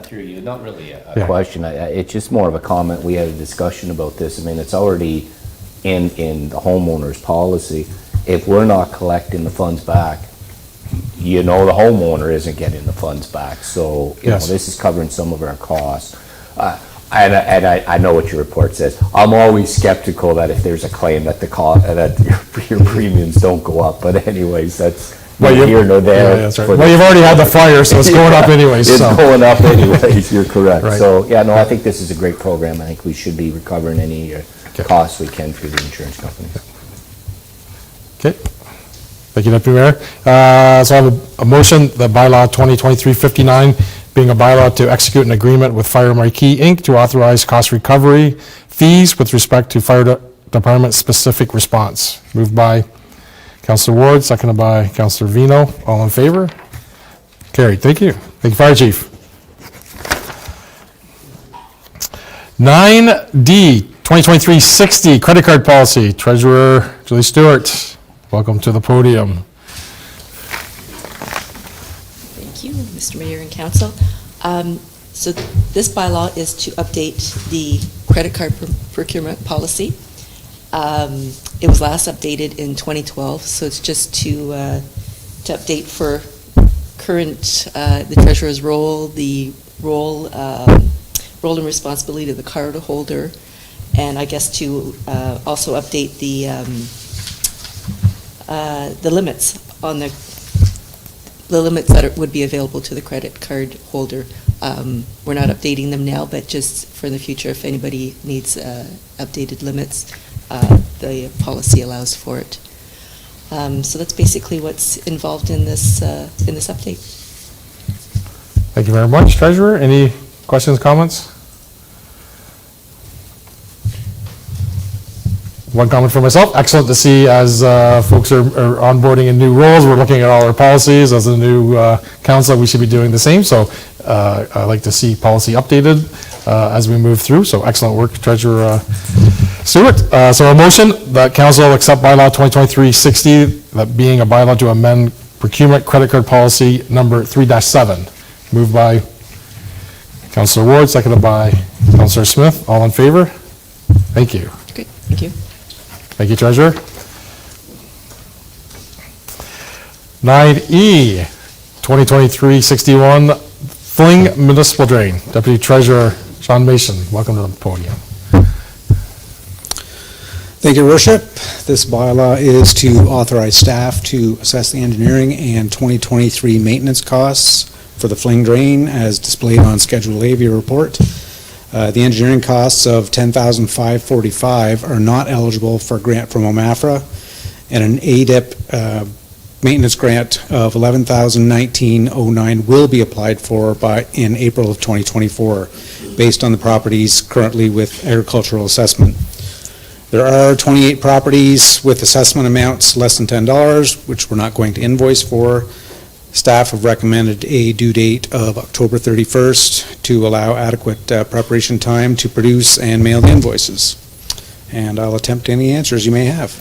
Through you, not really a question. It's just more of a comment. We had a discussion about this. I mean, it's already in the homeowner's policy. If we're not collecting the funds back, the homeowner isn't getting the funds back. So, you know, this is covering some of our costs. And I know what your report says. I'm always skeptical that if there's a claim that that your premiums don't go up. But anyways, that's neither here nor there. That's right. Well, you've already had the fire, so it's going up anyways. It's going up anyways. You're correct. Right. So yeah, no, I think this is a great program. I think we should be recovering any costs we can through the insurance companies. Okay. Thank you, Deputy Mayor. So I have a motion that bylaw 2023-59, being a bylaw to execute an agreement with Fire Marquee Inc. to authorize cost recovery fees with respect to fire department specific response. Moved by Councillor Ward, seconded by Councillor Vino. All in favor? Carried. Thank you. Thank you, Fire Chief. 9D, 2023-60, credit card policy. Treasurer Julie Stewart, welcome to the podium. Thank you, Mr. Mayor and Council. So this bylaw is to update the credit card procurement policy. It was last updated in 2012, so it's just to update for current the treasurer's role, the role and responsibility of the card holder, and I guess to also update the limits on the limits that would be available to the credit card holder. We're not updating them now, but just for the future, if anybody needs updated limits, the policy allows for it. So that's basically what's involved in this update. Thank you very much, Treasurer. Any questions, comments? One comment for myself. Excellent to see as folks are onboarding in new roles. We're looking at all our policies. As a new council, we should be doing the same. So I like to see policy updated. as we move through. So excellent work, Treasurer Stewart. So a motion that council accept bylaw 2023-60, that being a bylaw to amend procurement credit card policy number 3-7. Moved by Councillor Ward, seconded by Councillor Smith. All in favor? Thank you. Great, thank you. Thank you, Treasurer. 9E, 2023-61, Fling Municipal Drain. Deputy Treasurer Sean Mason, welcome to the podium. Thank you, Your Worship. This bylaw is to authorize staff to assess the engineering and 2023 maintenance costs for the fling drain as displayed on Schedule A of your report. The engineering costs of $10,545 are not eligible for a grant from OMAFRA, and an ADIP maintenance grant of $11,019.09 will be applied for in April of 2024, based on the properties currently with agricultural assessment. There are 28 properties with assessment amounts less than $10, which we're not going to invoice for. Staff have recommended a due date of October 31st to allow adequate preparation time to produce and mail the invoices. And I'll attempt any answers you may have.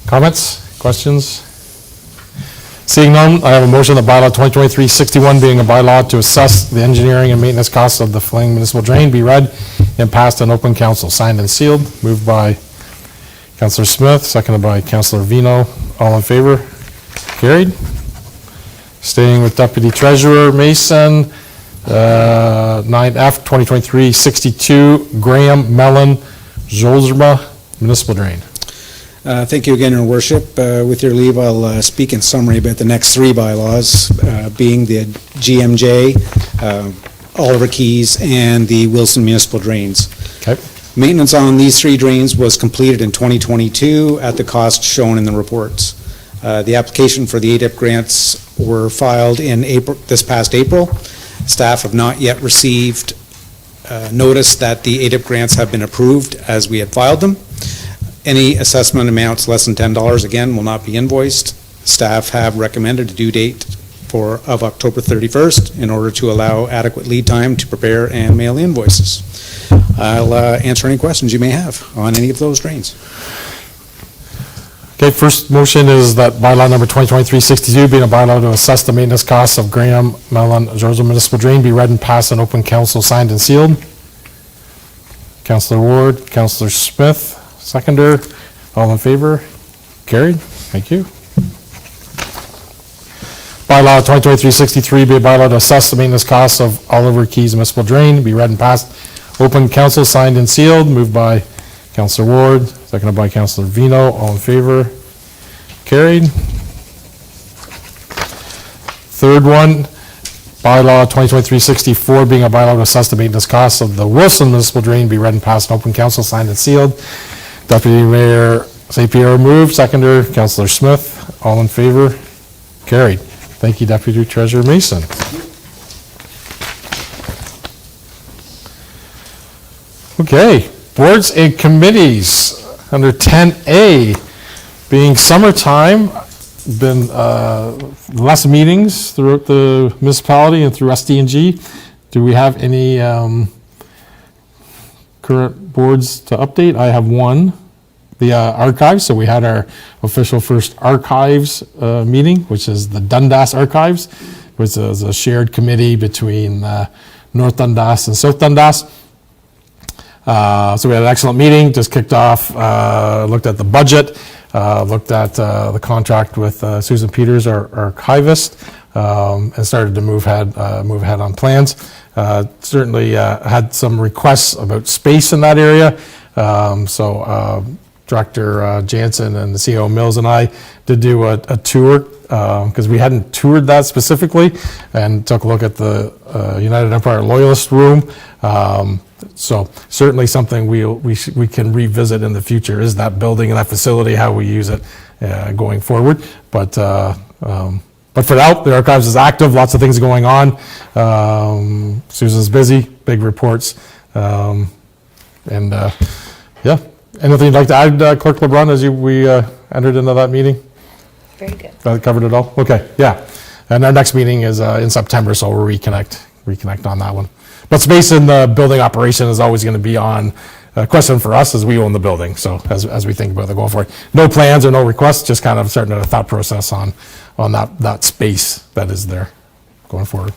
Comments, questions? Seeing none, I have a motion that bylaw 2023-61 being a bylaw to assess the engineering and maintenance costs of the Fling Municipal Drain be read and passed on open council, signed and sealed. Moved by Councillor Smith, seconded by Councillor Vino. All in favor? Carried. Staying with Deputy Treasurer Mason, 9F 2023-62, Graham Mellon Jolzerma Municipal Drain. Thank you again, Your Worship. With your leave, I'll speak in summary about the next three bylaws, being the GMJ, Oliver Keys, and the Wilson Municipal Drains. Okay. Maintenance on these three drains was completed in 2022 at the cost shown in the reports. The application for the ADIP grants were filed in this past April. Staff have not yet received notice that the ADIP grants have been approved as we had filed them. Any assessment amounts less than $10, again, will not be invoiced. Staff have recommended a due date of October 31st in order to allow adequate lead time to prepare and mail the invoices. I'll answer any questions you may have on any of those drains. Okay, first motion is that bylaw number 2023-62 being a bylaw to assess the maintenance costs of Graham Mellon Jolzerma Municipal Drain be read and passed on open council, signed and sealed. Councillor Ward, Councillor Smith, seconder. All in favor? Carried. Thank you. Bylaw 2023-63 be a bylaw to assess the maintenance costs of Oliver Keys Municipal Drain be read and passed open council, signed and sealed. Moved by Councillor Ward, seconded by Councillor Vino. All in favor? Carried. Third one, bylaw 2023-64 being a bylaw to assess the maintenance costs of the Wilson Municipal Drain be read and passed open council, signed and sealed. Deputy Mayor St. Pierre moved, seconder Councillor Smith. All in favor? Carried. Thank you, Deputy Treasurer Mason. Okay, boards and committees under 10A, being summertime, been less meetings throughout the municipality and through SDNG. Do we have any current boards to update? I have one, the archives. So we had our official first archives meeting, which is the Dundas Archives, which is a shared committee between North Dundas and South Dundas. So we had an excellent meeting, just kicked off, looked at the budget, looked at the contract with Susan Peters, our archivist, and started to move ahead on plans. Certainly had some requests about space in that area. So Director Jansen and the CEO Mills and I did do a tour, because we hadn't toured that specifically, and took a look at the United Empire Loyalist Room. So certainly something we can revisit in the future is that building and that facility, how we use it going forward. But for now, the archives is active, lots of things going on. Susan's busy, big reports. Yeah. Anything you'd like to add, Clerk LeBrun, as we entered into that meeting? Very good. That covered it all? Okay, yeah. And our next meeting is in September, so we'll reconnect on that one. But space in the building operation is always going to be on, a question for us as we own the building, so as we think about the going forward. No plans or no requests, just kind of starting a thought process on that space that is there going forward.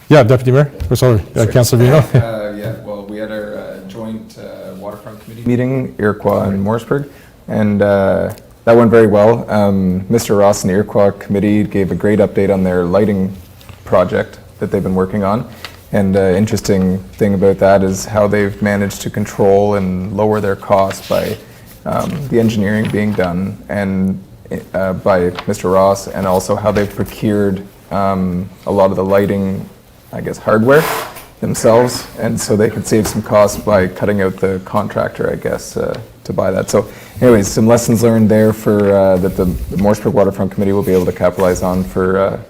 Yeah, Deputy Mayor, or sorry, Councilor Vino. Yeah, well, we had our joint waterfront committee meeting, Iroquois and Morrisburg, and that went very well. Mr. Ross and the Iroquois committee gave a great update on their lighting project that they've been working on. And interesting thing about that is how they've managed to control and lower their costs by the engineering being done and by Mr. Ross, and also how they've procured a lot of the lighting, I guess, hardware themselves, and so they could save some costs by cutting out the contractor, I guess, to buy that. So anyways, some lessons learned there for that the Morrisburg Waterfront Committee will be able to capitalize on for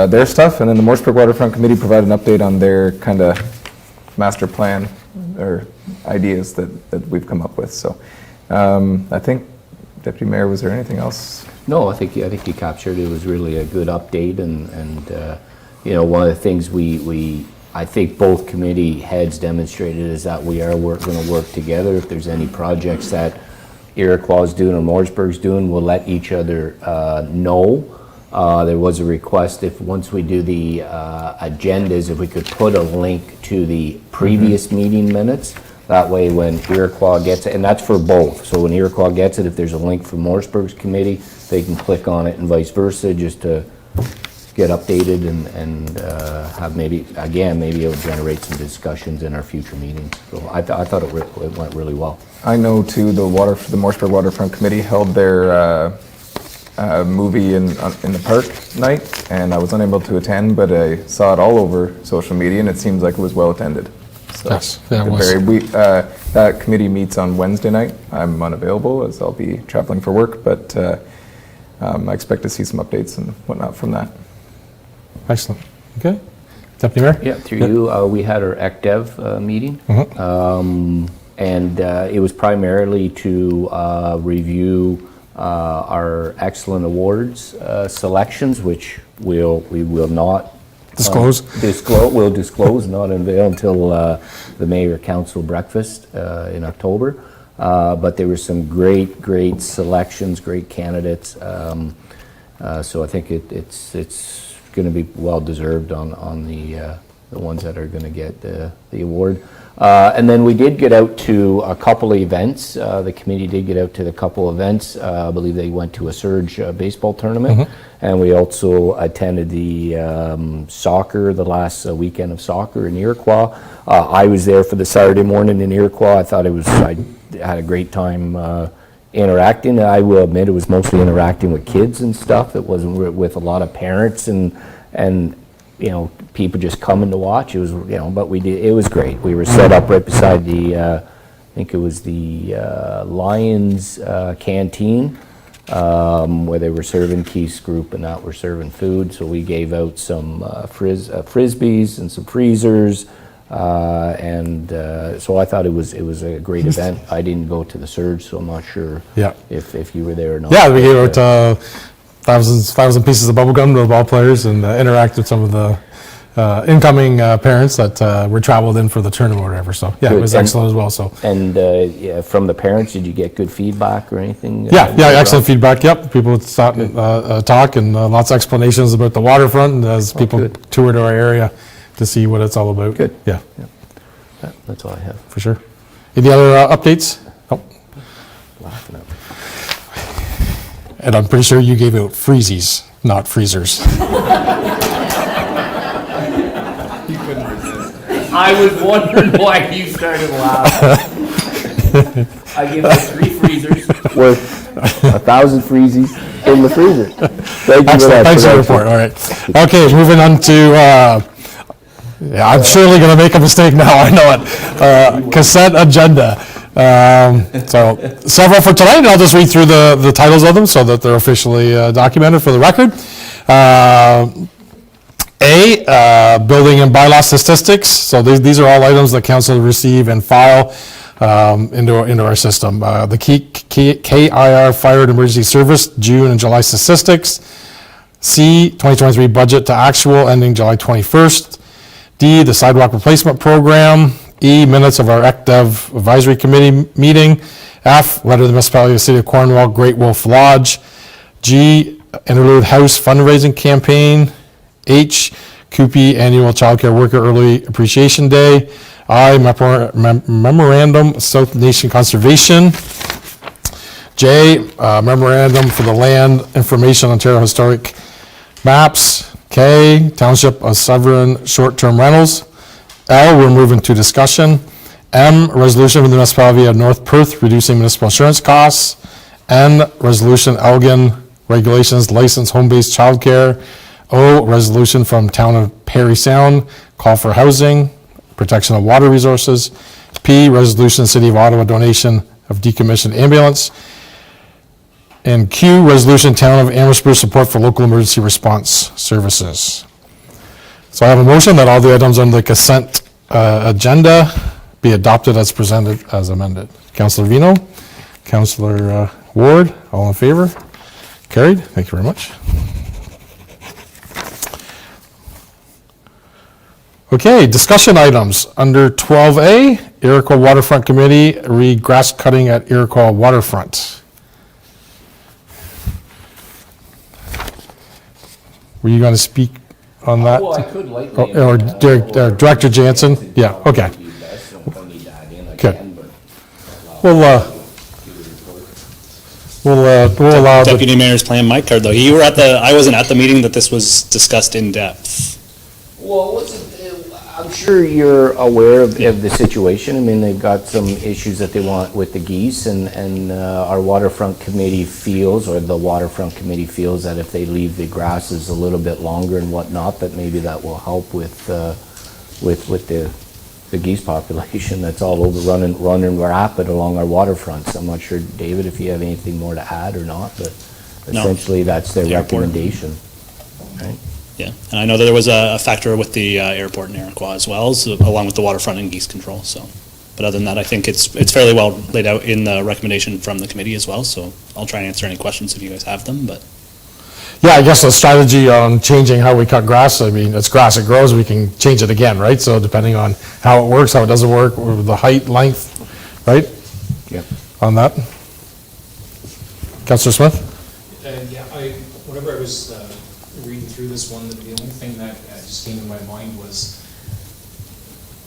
their stuff. And then the Morrisburg Waterfront Committee provided an update on their kind of master plan or ideas that we've come up with. So I think, Deputy Mayor, was there anything else? No, I think you captured it. It was really a good update, and you know, one of the things I think both committee heads demonstrated is that we are going to work together. If there's any projects that Iroquois is doing or Morrisburg's doing, we'll let each other know. There was a request, if once we do the agendas, if we could put a link to the previous meeting minutes. That way when Iroquois gets it, and that's for both. So when Iroquois gets it, if there's a link from Morrisburg's committee, they can click on it and vice versa, just to get updated and have maybe it'll generate some discussions in our future meetings. So I thought it went really well. I know too, the Morrisburg Waterfront Committee held their movie in the park night, and I was unable to attend, but I saw it all over social media, and it seems like it was well attended. So Yes, yeah, it was. That committee meets on Wednesday night. I'm unavailable as I'll be traveling for work, but I expect to see some updates and whatnot from that. Excellent. Okay. Deputy Mayor? Yeah, through you, we had our ECDEV meeting, and it was primarily to review our excellent awards selections, which we will not we'll disclose, not unveil until the Mayor Council breakfast in October. But there were some great selections, great candidates. So I think it's going to be well deserved on the ones that are going to get the award. And then we did get out to a couple of events. The committee did get out to the couple of events. I believe they went to a Surge baseball tournament. And we also attended the soccer, the last weekend of soccer in Iroquois. I was there for the Saturday morning in Iroquois. I had a great time interacting. I will admit it was mostly interacting with kids and stuff. It wasn't with a lot of parents and you know, people just coming to watch. It was, you know, but it was great. We were set up right beside the, I think it was the Lions canteen, where they were serving Keith's group and that were serving food. So we gave out some frisbees and some freezers, and so I thought it was a great event. I didn't go to the Surge, so I'm not sure if you were there or not. Yeah, we gave out thousand pieces of bubble gum to the ball players and interacted with some of the incoming parents that were traveled in for the tournament or whatever. So yeah, it was excellent as well. So and from the parents, did you get good feedback or anything? Yeah, excellent feedback. Yep, people would stop and talk and lots of explanations about the waterfront as people toured our area to see what it's all about. Good. Yeah. That's all I have. For sure. Any other updates? Nope. Laughing at me. And I'm pretty sure you gave out freezies, not freezers. I was wondering why you started laughing. I gave out 3 freezers worth 1,000 freezies in the freezer. Thank you for that. Thanks for the report. All right. Okay, moving on to, I'm surely going to make a mistake now, I know it. Consent agenda. So several for tonight, and I'll just read through the titles of them so that they're officially documented for the record. Building and bylaw statistics. So these are all items that council receive and file into our system. The KIR Fire and Emergency Service June and July statistics. C, 2023 budget to actual ending July 21st. D, the sidewalk replacement program. E, minutes of our ECDev advisory committee meeting. F, letter to the municipality of the city of Cornwall, Great Wolf Lodge. G, Interlude House fundraising campaign. H, CUPE Annual Childcare Worker Early Appreciation Day. I, memorandum South Nation Conservation. J, memorandum for the Land Information Ontario Historic Maps. K, Township of Sovereign Short-Term Rentals. L, we're moving to discussion. M, resolution of the municipality of North Perth reducing municipal insurance costs. N, resolution Elgin regulations license home-based childcare. O, resolution from town of Parry Sound, call for housing, protection of water resources. P, resolution city of Ottawa donation of decommissioned ambulance. And Q, resolution town of Amherstburg support for local emergency response services. So I have a motion that all the items on the consent agenda be adopted as presented as amended. Councillor Vino, Councillor Ward, all in favor? Carried. Thank you very much. Okay, discussion items. Under 12A, Iroquois Waterfront Committee, grass cutting at Iroquois Waterfront. Were you going to speak on that? Well, I could like. Or Director Jansen? Yeah, okay. Good. We'll allow the Deputy Mayor's plan my card, though. You were I wasn't at the meeting that this was discussed in depth. Well, I'm sure you're aware of the situation. I mean, they've got some issues that they want with the geese, and our waterfront committee feels, or the waterfront committee feels, that if they leave the grasses a little bit longer and whatnot, that maybe that will help with the geese population that's all over running rapid along our waterfronts. I'm not sure, David, if you have anything more to add or not, but essentially that's their recommendation, right? Yeah, and I know that there was a factor with the airport in Iroquois as well, so, along with the waterfront and geese control. So, but other than that, I think it's fairly well laid out in the recommendation from the committee as well. So I'll try and answer any questions if you guys have them. But yeah, I guess a strategy on changing how we cut grass. I mean, it's grass; it grows. We can change it again, right? So depending on how it works, how it doesn't work, or the height, length, right? Yep. On that, Councillor Smith. Yeah, whenever I was reading through this one, the only thing that just came to my mind was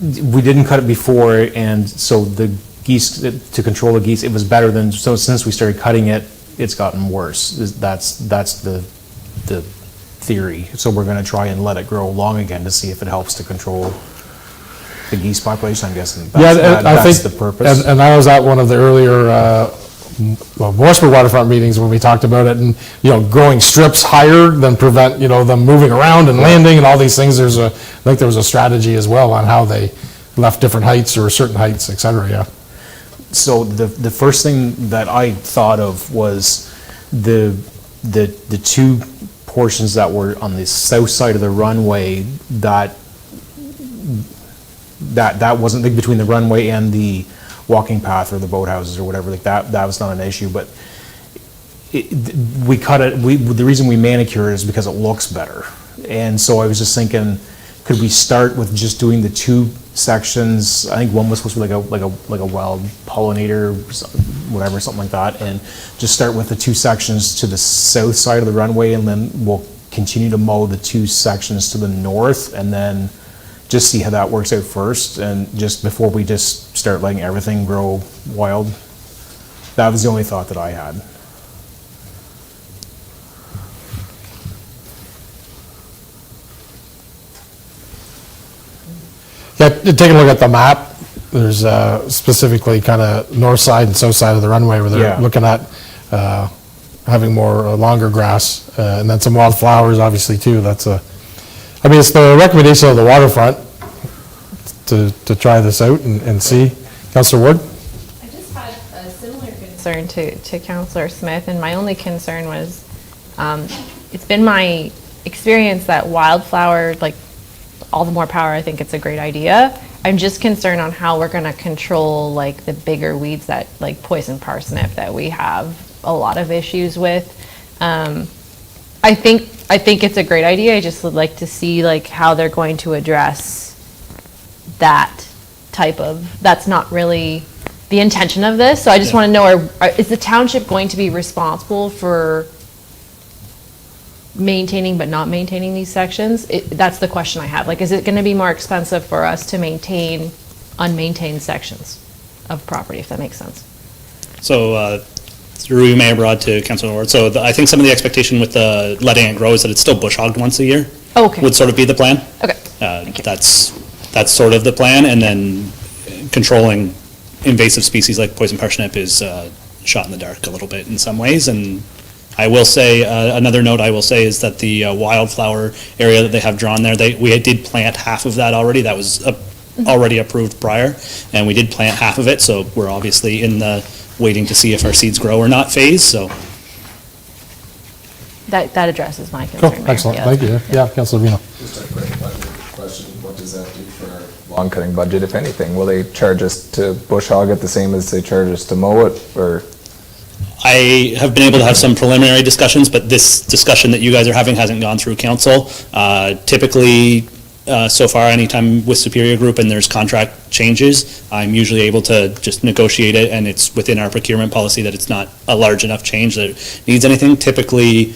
we didn't cut it before, and so the geese, to control the geese, it was better than, so since we started cutting it, it's gotten worse. That's the theory. So we're going to try and let it grow long again to see if it helps to control the geese population, I'm guessing. That's the purpose. And I was at one of the earlier Morrisburg waterfront meetings when we talked about it, and growing strips higher than prevent them moving around and landing and all these things. I think there was a strategy as well on how they left different heights or certain heights, et cetera. Yeah. So the first thing that I thought of was the two portions that were on the south side of the runway that wasn't between the runway and the walking path or the boathouses or whatever, like that was not an issue, but we cut it, the reason we manicure it is because it looks better. And so I was just thinking, could we start with just doing the two sections? I think one was supposed to be like a wild pollinator, whatever, something like that, and just start with the two sections to the south side of the runway, and then we'll continue to mow the two sections to the north, and then just see how that works out first, and just before we just start letting everything grow wild. That was the only thought that I had. Yeah, taking a look at the map, there's specifically kind of north side and south side of the runway where they're looking at having more longer grass, and then some wildflowers obviously too. It's the recommendation of the waterfront to try this out and see. Councillor Ward? I just had a similar concern to Councillor Smith, and my only concern was, it's been my experience that wildflower, like, all the more power, I think it's a great idea. I'm just concerned on how we're going to control like the bigger weeds that like poison parsnip that we have a lot of issues with. I I think it's a great idea. I just would like to see like how they're going to address that type of, that's not really the intention of this. So I just want to know, is the township going to be responsible for maintaining but not maintaining these sections? That's the question I have. Like, is it going to be more expensive for us to maintain unmaintained sections of property, if that makes sense? So, through Mayor Broad to Councilor Ward, so I think some of the expectation with the letting it grow is that it's still bush hogged once a year. Okay. Would sort of be the plan. Okay. That's sort of the plan, and then controlling invasive species like poison parsnip is shot in the dark a little bit in some ways. And I will say, another note I will say is that the wildflower area that they have drawn there, we did plant half of that already. That was already approved prior, and we did plant half of it, so we're obviously in the waiting to see if our seeds grow or not phase, so. That addresses my concern. Cool, Mayor. excellent, Yeah. thank you. Yeah, Councilor Vino. Just a quick question, what does that do for our lawn cutting budget, if anything? Will they charge us to bush hog it the same as they charge us to mow it, or? I have been able to have some preliminary discussions, but this discussion that you guys are having hasn't gone through council. Typically, so far, anytime with Superior Group and there's contract changes, I'm usually able to just negotiate it, and it's within our procurement policy that it's not a large enough change that it needs anything. Typically,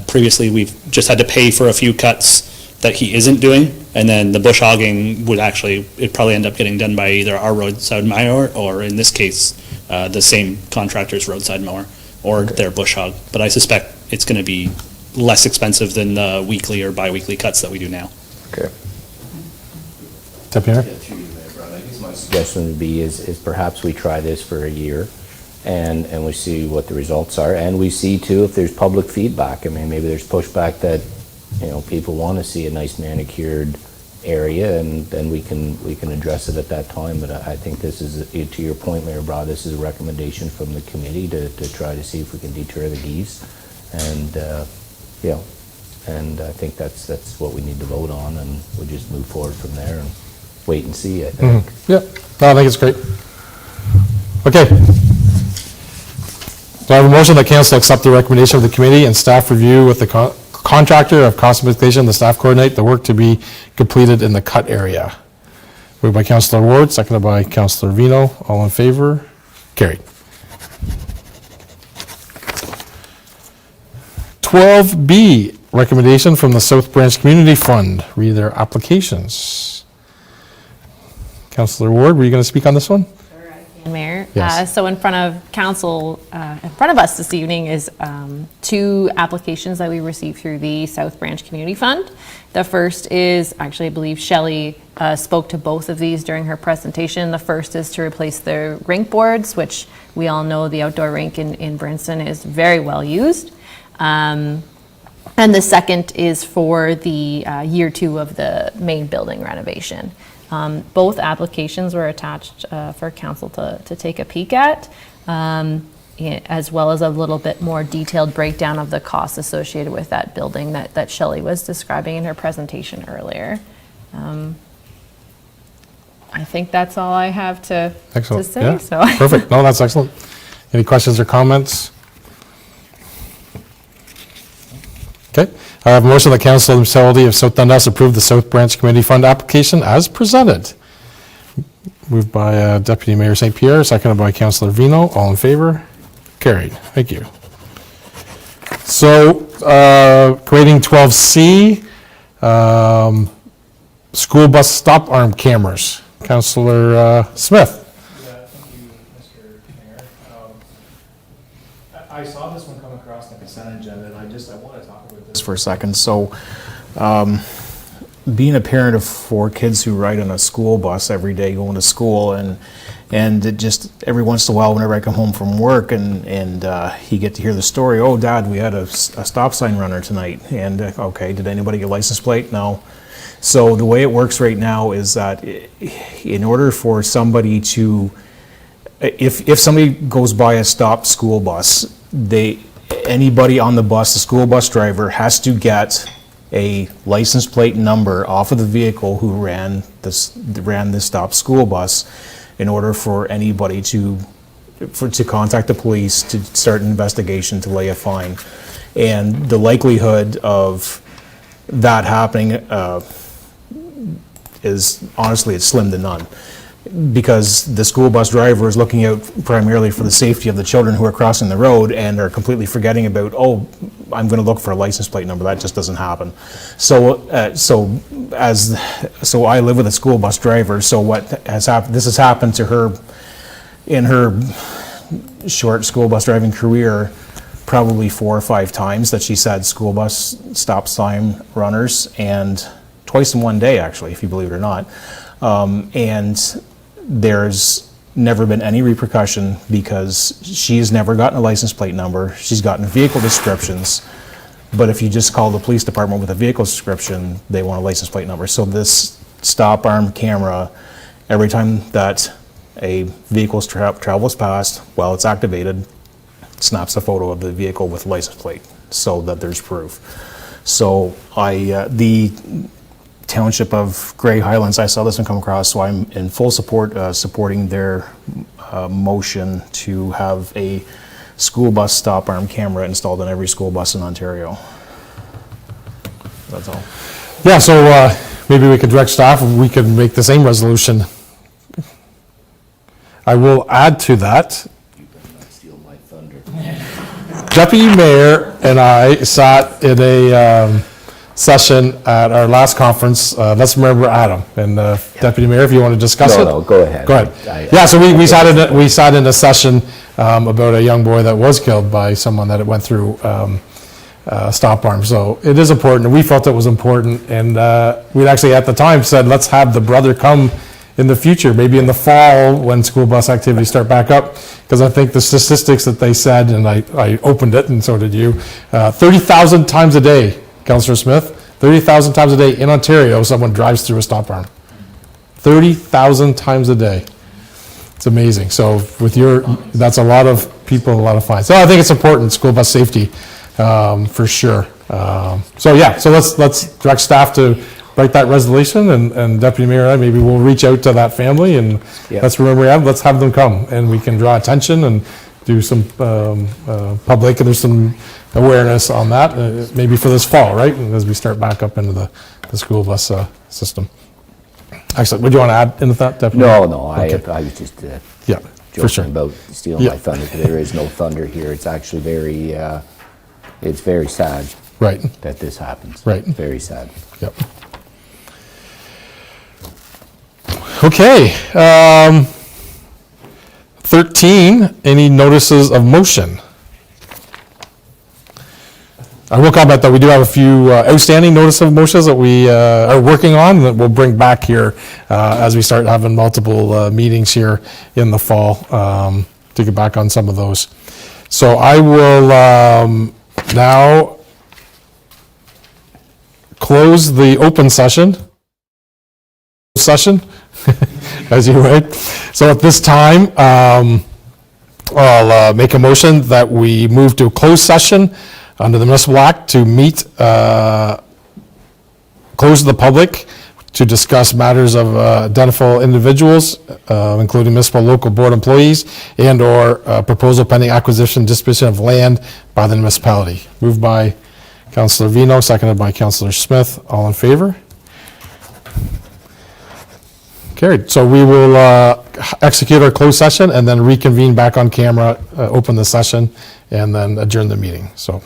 previously, we've just had to pay for a few cuts that he isn't doing, and then the bush hogging would actually, it'd probably end up getting done by either our roadside mower, or in this case, the same contractor's roadside mower, or their bush hog. But I suspect it's going to be less expensive than the weekly or bi-weekly cuts that we do now. Okay. Deputy Mayor? I guess my suggestion would be is perhaps we try this for a year and we see what the results are, and we see too if there's public feedback. I mean, maybe there's pushback that, people want to see a nice manicured area, and then we can address it at that time. But I think this is, to your point, Mayor Broad, this is a recommendation from the committee to try to see if we can deter the geese, and and I think that's what we need to vote on, and we'll just move forward from there and wait and see, I think. Yeah, no, I think it's great. Okay. So I have a motion that council accept the recommendation of the committee and staff review with the contractor of cost mitigation, the staff coordinate the work to be completed in the cut area. Moved by Councilor Ward, seconded by Councilor Vino. All in favor? Carried. 12B, recommendation from the South Branch Community Fund. Read their applications. Councilor Ward, were you going to speak on this one? Mayor. Yes. So in front of council, in front of us this evening is 2 applications that we received through the South Branch Community Fund. The first is, actually I believe Shelley spoke to both of these during her presentation. The first is to replace the rink boards, which we all know the outdoor rink in Brinston is very well used. And the second is for the year 2 of the main building renovation. Both applications were attached for council to take a peek at, as well as a little bit more detailed breakdown of the costs associated with that building that Shelley was describing in her presentation earlier. I think that's all I have to say. Yeah. So. Perfect. No, that's excellent. Any questions or comments? Okay. I have a motion that Council Municipality of South Dundas approve the South Branch Committee Fund application as presented. Moved by Deputy Mayor St. Pierre, seconded by Councilor Vino. All in favor? Carried. Thank you. So, grading 12C, school bus stop arm cameras. Councilor Smith. Yeah, thank you, Mr. Mayor. I saw this one come across the consent agenda, and I want to talk about this for a second. So, being a parent of 4 kids who ride on a school bus every day going to school, and it just every once in a while, whenever I come home from work, and you get to hear the story. Oh, Dad, we had a stop sign runner tonight, and okay, did anybody get a license plate? No. So the way it works right now is that in order for somebody to, if somebody goes by a stopped school bus, anybody on the bus, the school bus driver, has to get a license plate number off of the vehicle who ran this stopped school bus in order for anybody to to contact the police, to start an investigation, to lay a fine. And the likelihood of that happening is, honestly, it's slim to none. Because the school bus driver is looking out primarily for the safety of the children who are crossing the road and are completely forgetting about, oh, I'm going to look for a license plate number. That just doesn't happen. So I live with a school bus driver. So what has happened? This has happened to her in her short school bus driving career, probably 4 or 5 times that she's had school bus stop sign runners, and twice in one day, actually, if you believe it or not. And there's never been any repercussion because she's never gotten a license plate number. She's gotten vehicle descriptions, but if you just call the police department with a vehicle description, they want a license plate number. So this stop arm camera, every time that a vehicle travels past, while it's activated, snaps a photo of the vehicle with license plate so that there's proof. So the Township of Grey Highlands, I saw this one come across, so I'm in full support, supporting their motion to have a school bus stop arm camera installed on every school bus in Ontario. That's all. Yeah, so maybe we could direct staff, and we could make the same resolution. I will add to that. You better not steal my thunder. Deputy Mayor and I sat in a session at our last conference. Let's remember Adam. And Deputy Mayor, if you want to discuss it. No, go ahead. Go ahead. Yeah, so we sat in a session about a young boy that was killed by someone that went through stop arm. So it is important, and we felt it was important. And we'd actually at the time said, let's have the brother come in the future, maybe in the fall when school bus activities start back up, because I think the statistics that they said, and I opened it, and so did you, 30,000 times a day, Councillor Smith, 30,000 times a day in Ontario, someone drives through a stop arm. 30,000 times a day. It's amazing. So with that's a lot of people, a lot of fines. So I think it's important, school bus safety, for sure. So let's direct staff to write that resolution, and Deputy Mayor and I, maybe we'll reach out to that family, and let's remember, let's have them come, and we can draw attention and do some public, and there's some awareness on that, maybe for this fall, right? And as we start back up into the school bus system. Excellent. Would you want to add into that, Deputy? No, Okay. I was just Yeah, for sure. joking about stealing my thunder, because there is no thunder here. It's actually it's very sad Right. that this happens. Right. Very sad. Yep. Okay. 13, any notices of motion? I will comment that we do have a few outstanding notice of motions that we are working on that we'll bring back here as we start having multiple meetings here in the fall to get back on some of those. So I will now close the open session, as you would. So at this time, I'll make a motion that we move to a closed session under the Municipal Act to meet, close to the public to discuss matters of identifiable individuals, including municipal local board employees, and/or proposal pending acquisition, disposition of land by the municipality. Moved by Councillor Vino, seconded by Councillor Smith. All in favor? Carried. So we will execute our closed session and then reconvene back on camera, open the session, and then adjourn the meeting. So.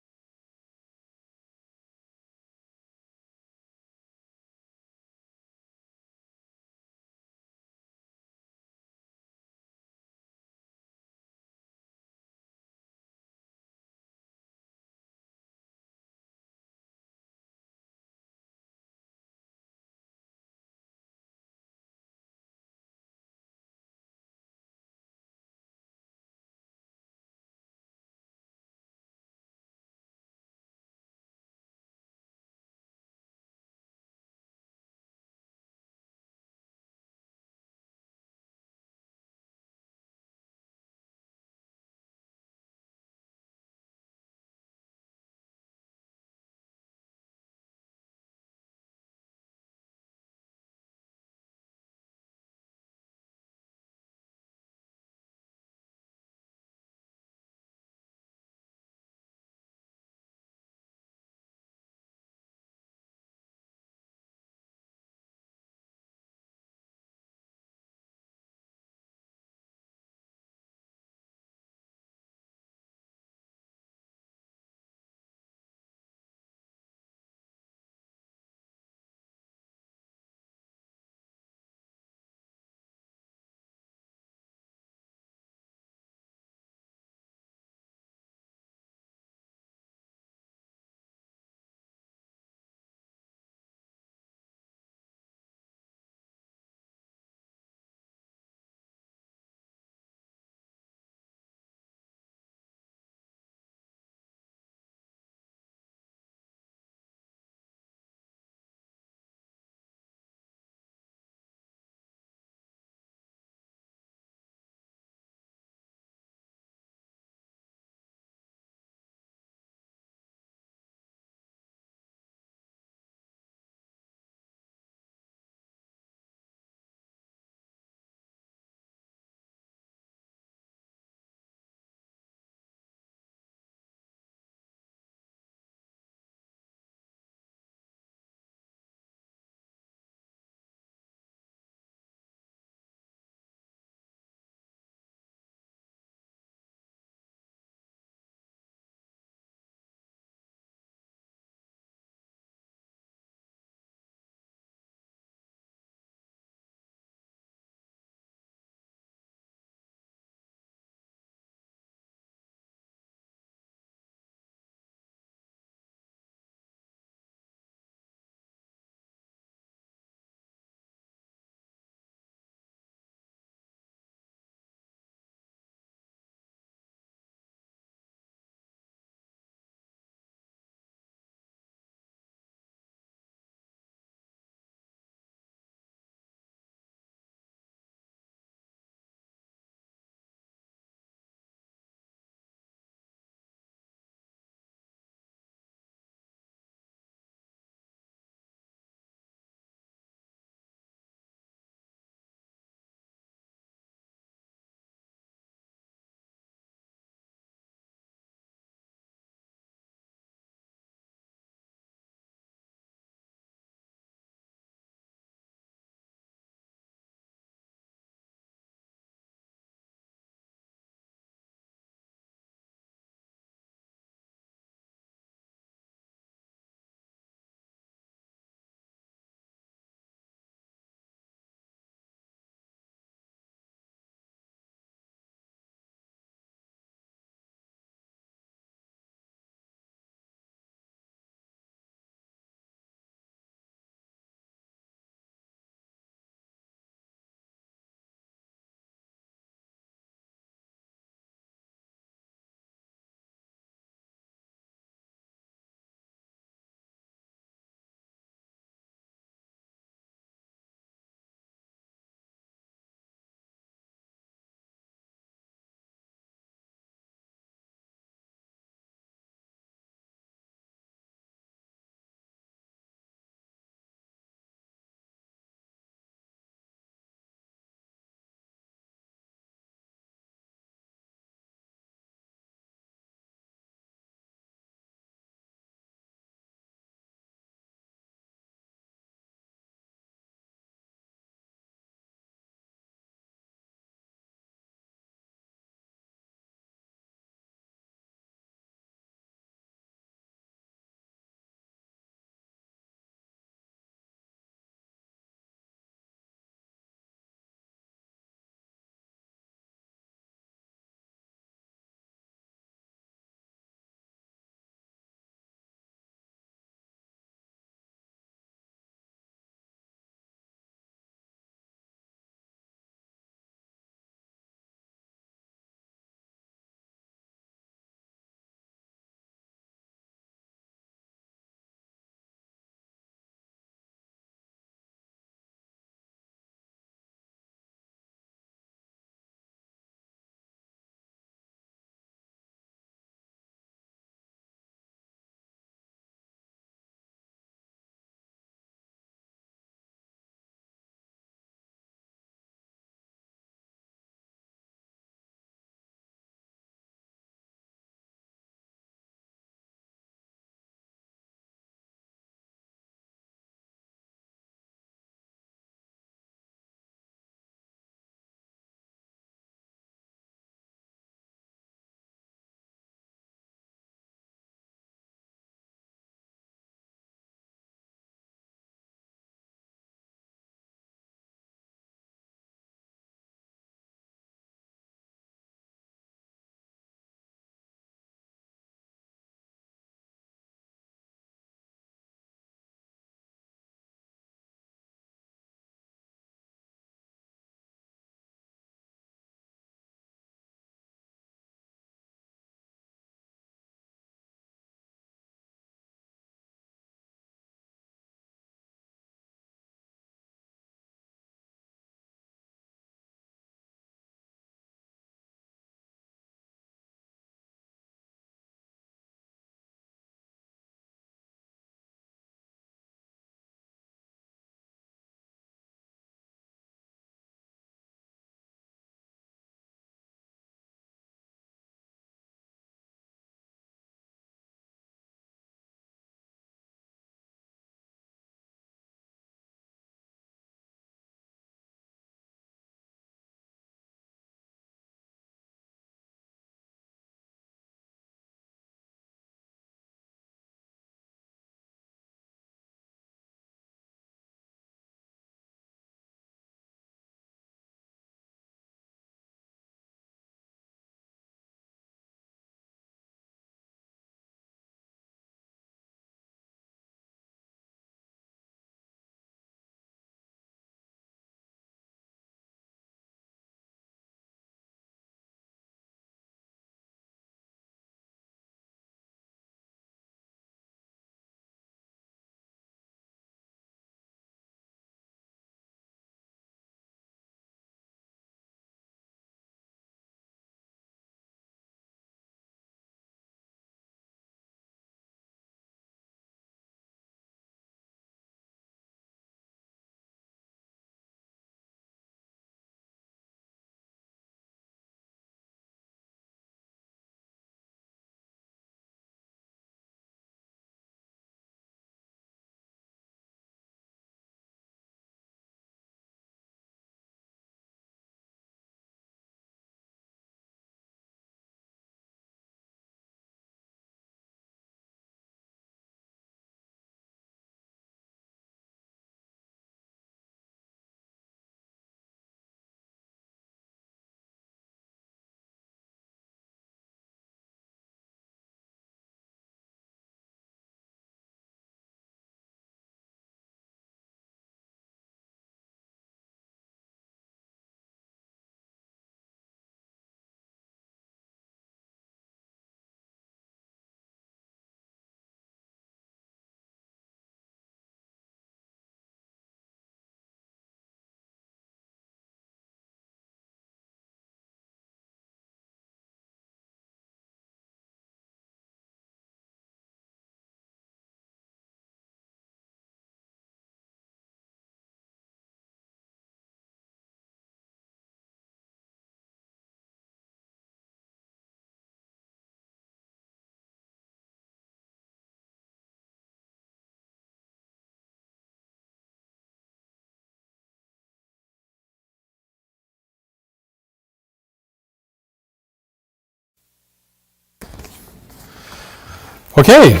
Okay,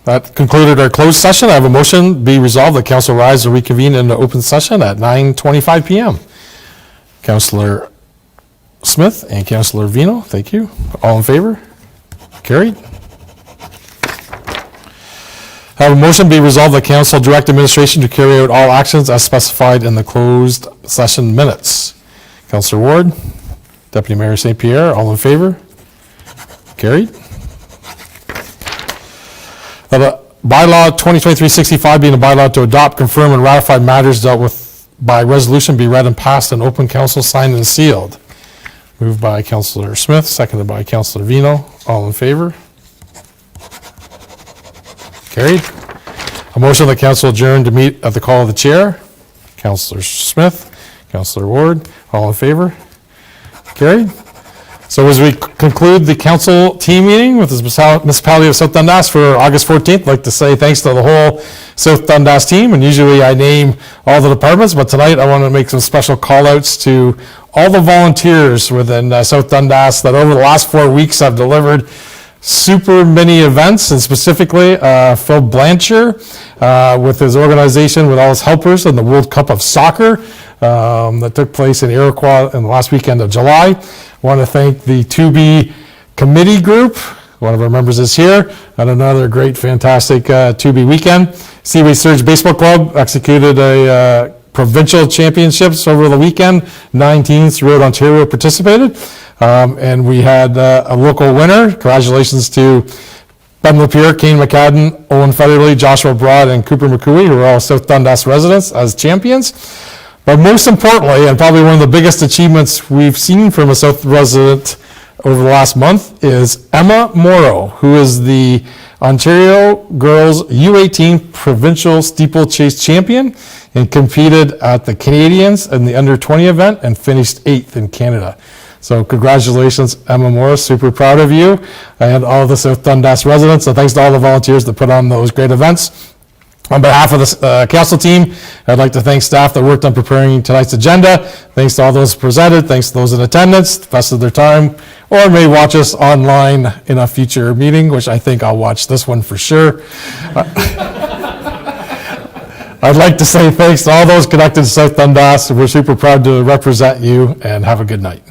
that concluded our closed session. I have a motion be resolved that council rise to reconvene into open session at 9:25 PM. Councillor Smith and Councillor Vino, thank you. All in favor? Carried. I have a motion be resolved that council direct administration to carry out all actions as specified in the closed session minutes. Councillor Ward, Deputy Mayor St. Pierre, all in favor? Carried. The bylaw 2023-65 being a bylaw to adopt, confirm, and ratify matters dealt with by resolution be read and passed in open council, signed and sealed. Moved by Councillor Smith, seconded by Councillor Vino. All in favor? Carried. A motion that council adjourn to meet at the call of the chair. Councillor Smith, Councillor Ward, all in favor? Carried. So as we conclude the council team meeting with the municipality of South Dundas for August 14th, I'd like to say thanks to the whole South Dundas team, and usually I name all the departments, but tonight I want to make some special call outs to all the volunteers within South Dundas that over the last 4 weeks have delivered super many events, and specifically Phil Blanchard with his organization, with all his helpers in the World Cup of Soccer that took place in Iroquois in the last weekend of July. I want to thank the 2B committee group. One of our members is here, and another great, fantastic 2B weekend. Seaway Surge Baseball Club executed a provincial championships over the weekend. 9 teams throughout Ontario participated, and we had a local winner. Congratulations to Ben Lapierre, Kane McCadden, Owen Federley, Joshua Broad, and Cooper McCooey, who are all South Dundas residents, as champions. But most importantly, and probably one of the biggest achievements we've seen from a South resident over the last month, is Emma Morrow, who is the Ontario Girls U18 Provincial Steeplechase Champion and competed at the Canadians in the Under 20 event and finished 8th in Canada. So congratulations, Emma Morrow, super proud of you and all the South Dundas residents, and thanks to all the volunteers that put on those great events. On behalf of the council team, I'd like to thank staff that worked on preparing tonight's agenda. Thanks to all those presented, thanks to those in attendance, the best of their time, or may watch us online in a future meeting, which I think I'll watch this one for sure. I'd like to say thanks to all those connected to South Dundas. We're super proud to represent you, and have a good night.